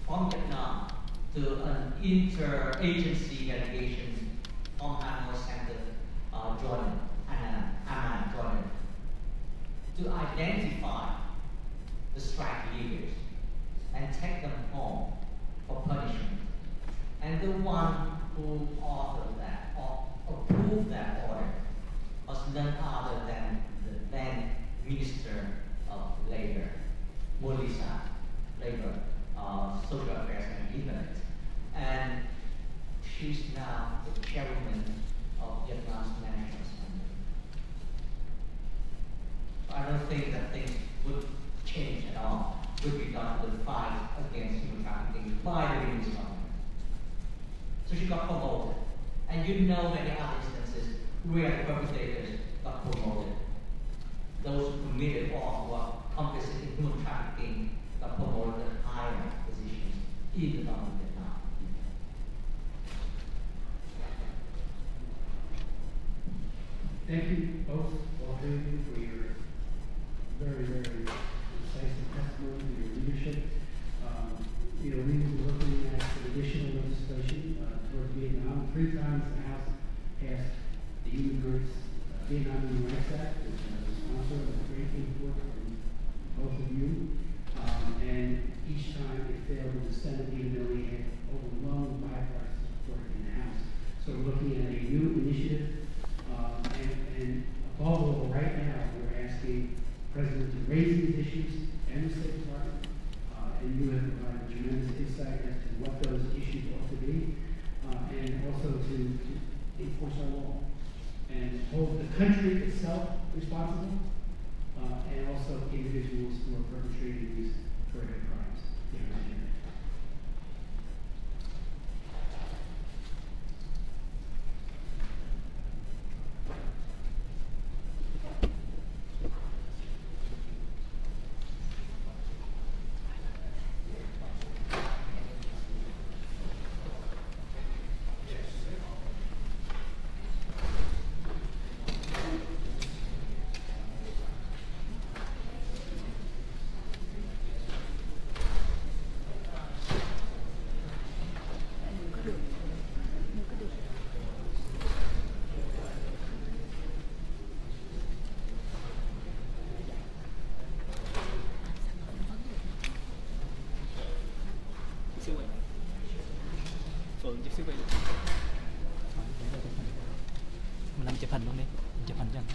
from Vietnam to an interagency delegation from Hanoi Center, Jordan, Amman, Jordan, to identify the strike leaders and take them home for punishment. And the one who authored that or approved that order was none other than the then Minister of Labor, Molisa, Labor, Social Affairs and Internet. And she's now the chairwoman of Vietnam's National Assembly. I don't think that things would change at all with regard to the fight against human trafficking by the Vietnamese government. So she got promoted. And you know many other instances where the perpetrators got promoted. Those who committed or who are complicit in human trafficking got promoted to higher positions in the government of Vietnam. Thank you both, all three of you, for your very, very decisive testimony, for your leadership. We will be looking at additional legislation towards Vietnam. 3 times the House passed the Vietnam Human Rights Act, which was sponsored with great input from both of you. And each time it failed in the Senate, even though we had overwhelming bipartisan support in the House. So we're looking at a new initiative. And above all, right now, we're asking the President to raise these issues and the State Department. And you have provided tremendous insight as to what those issues ought to be, and also to enforce our law. and hold the country itself responsible, and also individuals who are perpetrating these horrific crimes. Phượng chụp xíu về. Mình làm chụp hình luôn đi, mình chụp hình cho anh.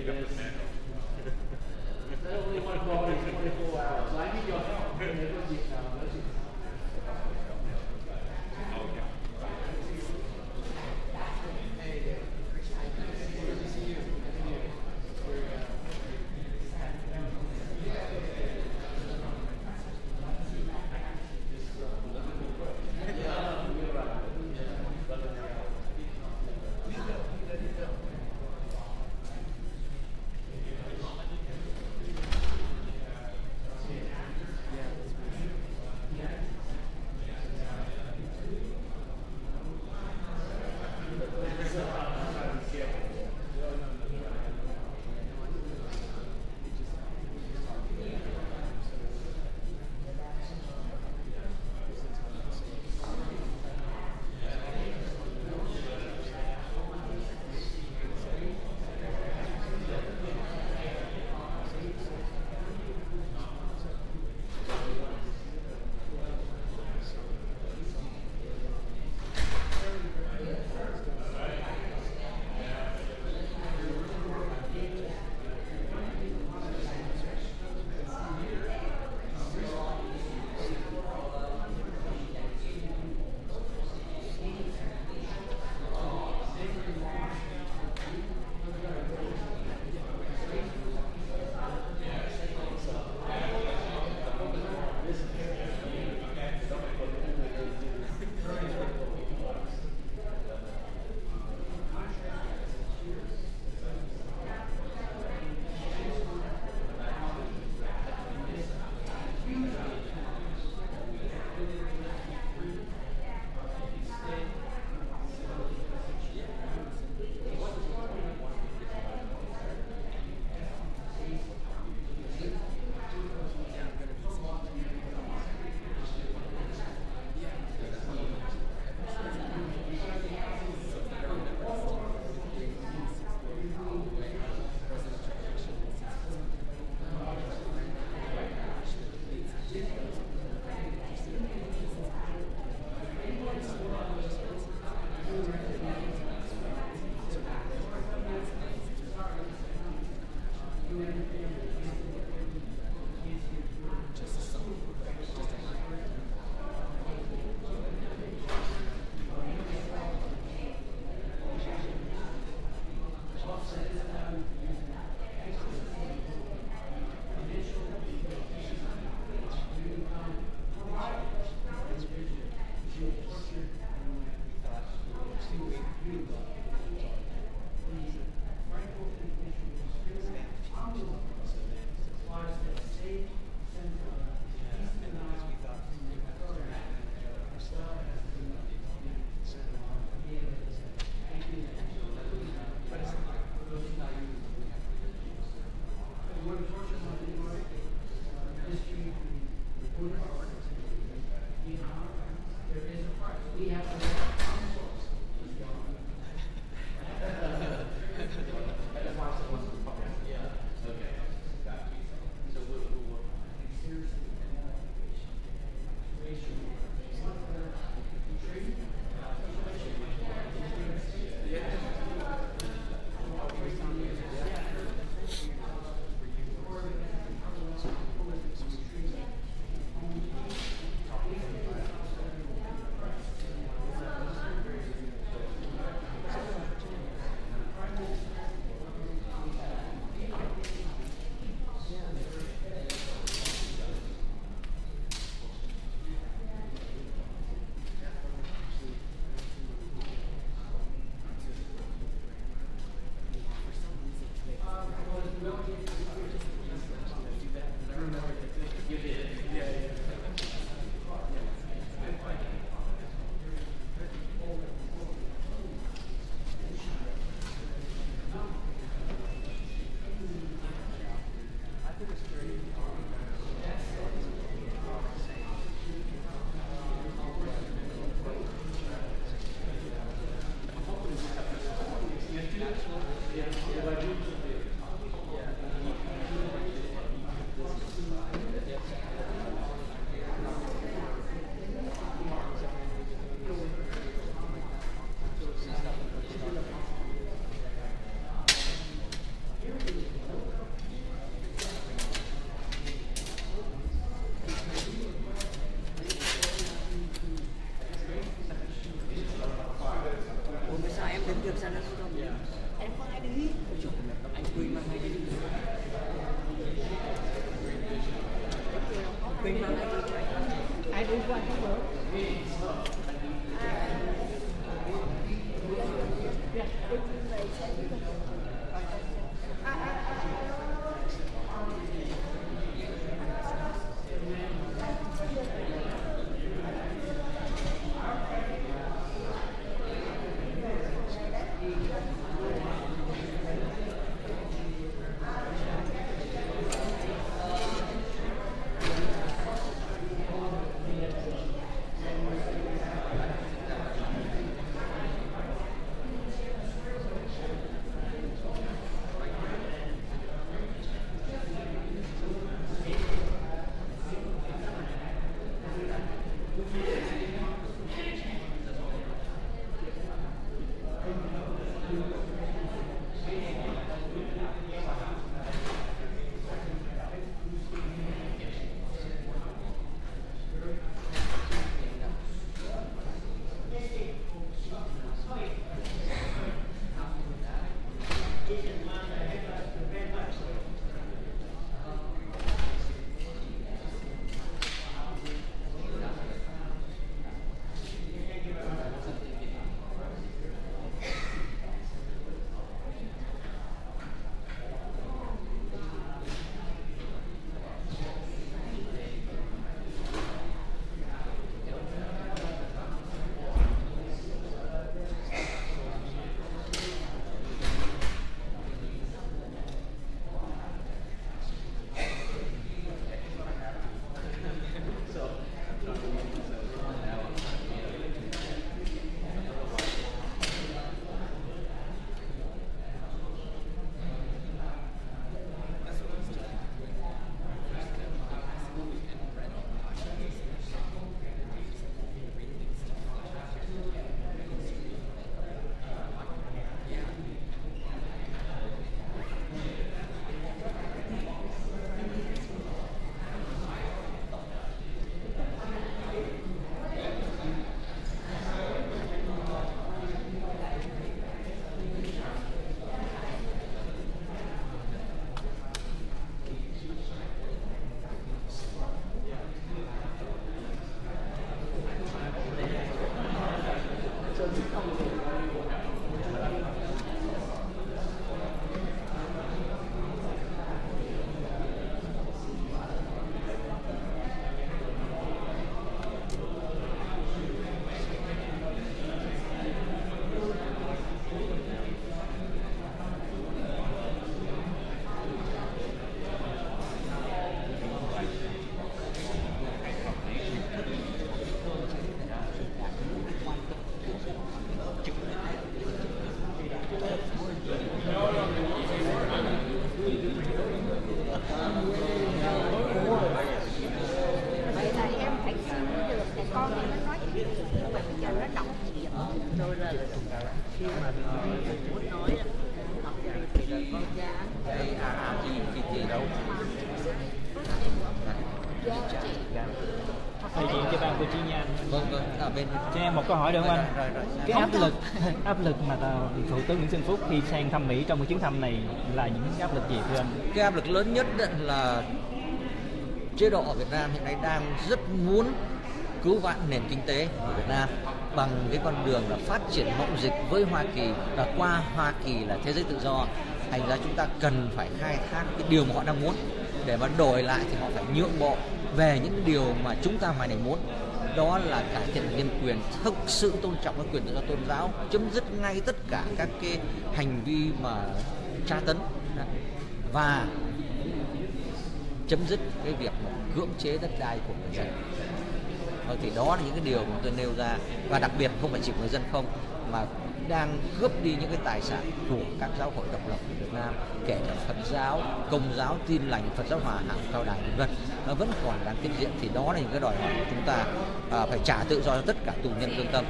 only one vote is 24 hours. So I need your help. Never did now. Ai đi qua không được. Đại diện cho ban của Chị Nhân. Vâng, ở bên. Cho em một câu hỏi được không anh? Cái áp lực mà Thủ tướng Nguyễn Xuân Phúc khi sang thăm Mỹ trong cái chuyến thăm này là những áp lực gì thưa anh? Cái áp lực lớn nhất là chế độ ở Việt Nam hiện nay đang rất muốn cứu vãn nền kinh tế của Việt Nam bằng cái con đường là phát triển mậu dịch với Hoa Kỳ, và qua Hoa Kỳ là thế giới tự do. Thành ra chúng ta cần phải khai thác cái điều mà họ đang muốn, để mà đổi lại thì họ phải nhượng bộ về những điều mà chúng ta ngoài này muốn. Đó là cải thiện nhân quyền, thực sự tôn trọng cái quyền tự do tôn giáo, chấm dứt ngay tất cả các cái hành vi mà tra tấn, và chấm dứt cái việc mà cưỡng chế đất đai của người dân. Thì đó là những cái điều mà tôi nêu ra, và đặc biệt không phải chỉ người dân không, mà đang cướp đi những cái tài sản của các giáo hội độc lập của Việt Nam, kể cả Phật giáo, Công giáo, Tin lành, Phật giáo Hòa hảo, Cao đài v.v. Nó vẫn còn đang tiếp diễn. Thì đó là những cái đòi hỏi của chúng ta, phải trả tự do cho tất cả tù nhân lương tâm,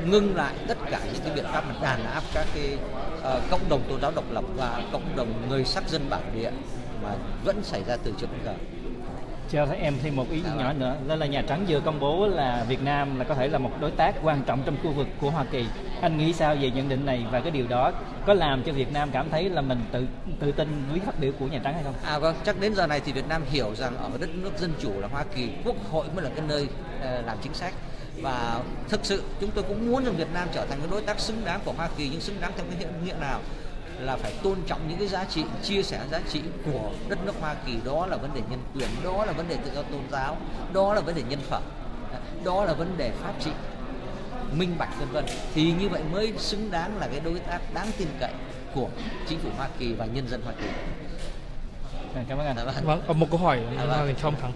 ngưng lại tất cả những cái biện pháp mà đàn áp các cái cộng đồng tôn giáo độc lập và cộng đồng người sắc dân bản địa mà vẫn xảy ra từ trước đến giờ. Cho em thêm một ý nhỏ nữa, đó là Nhà Trắng vừa công bố là Việt Nam là có thể là một đối tác quan trọng trong khu vực của Hoa Kỳ. Anh nghĩ sao về nhận định này, và cái điều đó có làm cho Việt Nam cảm thấy là mình tự tin với phát biểu của Nhà Trắng hay không? Vâng, chắc đến giờ này thì Việt Nam hiểu rằng ở đất nước dân chủ là Hoa Kỳ, Quốc hội mới là cái nơi làm chính sách. Và thực sự chúng tôi cũng muốn rằng Việt Nam trở thành cái đối tác xứng đáng của Hoa Kỳ, nhưng xứng đáng theo cái nghĩa nào? Là phải tôn trọng những cái giá trị, chia sẻ giá trị của đất nước Hoa Kỳ. Đó là vấn đề nhân quyền, đó là vấn đề tự do tôn giáo, đó là vấn đề nhân phẩm, đó là vấn đề pháp trị, minh bạch vân vân. Thì như vậy mới xứng đáng là cái đối tác đáng tin cậy của chính phủ Hoa Kỳ và nhân dân Hoa Kỳ. Cảm ơn anh. Vâng, một câu hỏi dành cho ông Thắng.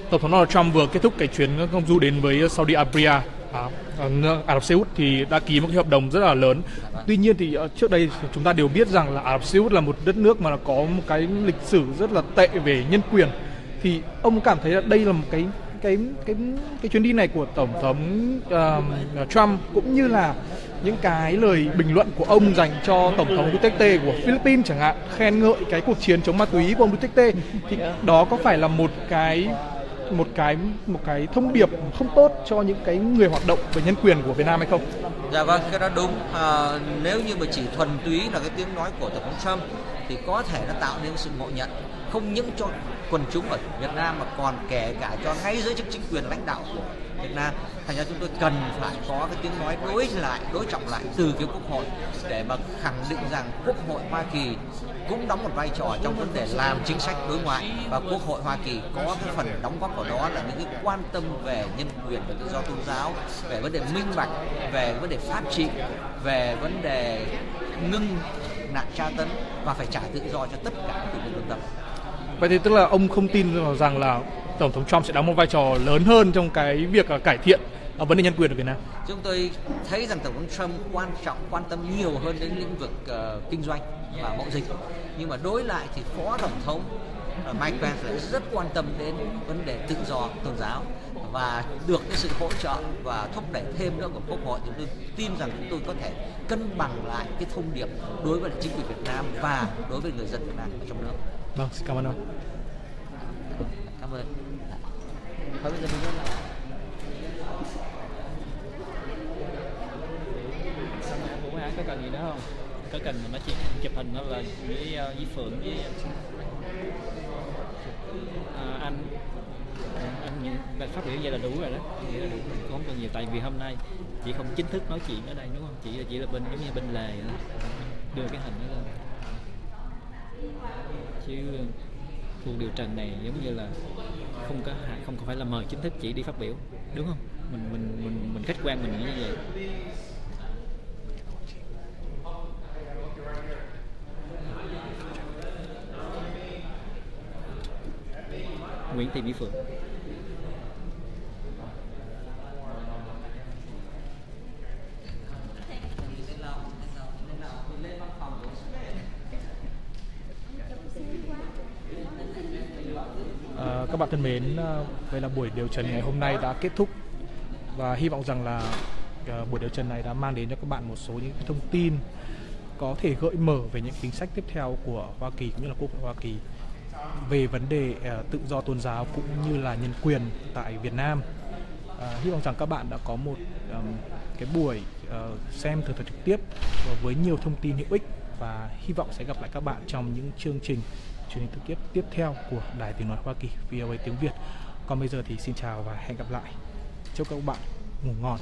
Tổng thống Donald Trump vừa kết thúc cái chuyến công du đến với Saudi Arabia, Ả Rập Xê Út, thì đã ký một cái hợp đồng rất là lớn. Tuy nhiên thì trước đây chúng ta đều biết rằng là Ả Rập Xê Út là một đất nước mà có một cái lịch sử rất là tệ về nhân quyền. Thì ông cảm thấy là đây là một cái chuyến đi này của Tổng thống Trump, cũng như là những cái lời bình luận của ông dành cho Tổng thống Duterte của Philippines chẳng hạn, khen ngợi cái cuộc chiến chống ma túy của ông Duterte, thì đó có phải là một cái thông điệp không tốt cho những cái người hoạt động về nhân quyền của Việt Nam hay không? Dạ vâng, cái đó đúng. Nếu như mà chỉ thuần túy là cái tiếng nói của Tổng thống Trump thì có thể nó tạo nên sự ngộ nhận không những cho quần chúng ở Việt Nam mà còn kể cả cho ngay giới chức chính quyền lãnh đạo của Việt Nam. Thành ra chúng tôi cần phải có cái tiếng nói đối trọng lại từ phía Quốc hội để mà khẳng định rằng Quốc hội Hoa Kỳ cũng đóng một vai trò trong vấn đề làm chính sách đối ngoại, và Quốc hội Hoa Kỳ có cái phần đóng góp của đó là những cái quan tâm về nhân quyền, về tự do tôn giáo, về vấn đề minh bạch, về vấn đề pháp trị, về vấn đề ngưng nạn tra tấn và phải trả tự do cho tất cả các tù nhân lương tâm. Vậy thì tức là ông không tin rằng là Tổng thống Trump sẽ đóng một vai trò lớn hơn trong cái việc cải thiện vấn đề nhân quyền ở Việt Nam? Chúng tôi thấy rằng Tổng thống Trump quan tâm nhiều hơn đến lĩnh vực kinh doanh và mậu dịch. Nhưng mà đối lại thì Phó Tổng thống Mike Pence lại rất quan tâm đến vấn đề tự do tôn giáo, và được cái sự hỗ trợ và thúc đẩy thêm nữa của Quốc hội thì tôi tin rằng chúng tôi có thể cân bằng lại cái thông điệp đối với chính quyền Việt Nam và đối với người dân Việt Nam ở trong nước. Vâng, xin cảm ơn ông. Cảm ơn. Thôi bây giờ mình lại. Vụ án có cần gì nữa không? Có cần nói chuyện chụp hình đó là với Phượng với anh những phát biểu vậy là đủ rồi đó. Vậy là đủ, không cần nhiều, tại vì hôm nay chị không chính thức nói chuyện ở đây đúng không? Chị là bên giống như bên lề đó. Đưa cái hình đó lên. Chứ cuộc điều trần này giống như là không phải là mời chính thức chị đi phát biểu, đúng không? Mình khách quan mình nghĩ như vậy. Nguyễn Thị Mỹ Phượng. Các bạn thân mến, vậy là buổi điều trần ngày hôm nay đã kết thúc, và hy vọng rằng là buổi điều trần này đã mang đến cho các bạn một số những thông tin có thể gợi mở về những chính sách tiếp theo của Hoa Kỳ cũng như là Quốc hội Hoa Kỳ về vấn đề tự do tôn giáo cũng như là nhân quyền tại Việt Nam. Hy vọng rằng các bạn đã có một cái buổi xem thực trực tiếp với nhiều thông tin hữu ích, và hy vọng sẽ gặp lại các bạn trong những chương trình truyền hình trực tiếp tiếp theo của Đài Tiếng nói Hoa Kỳ VOA tiếng Việt. Còn bây giờ thì xin chào và hẹn gặp lại. Chúc các bạn ngủ ngon.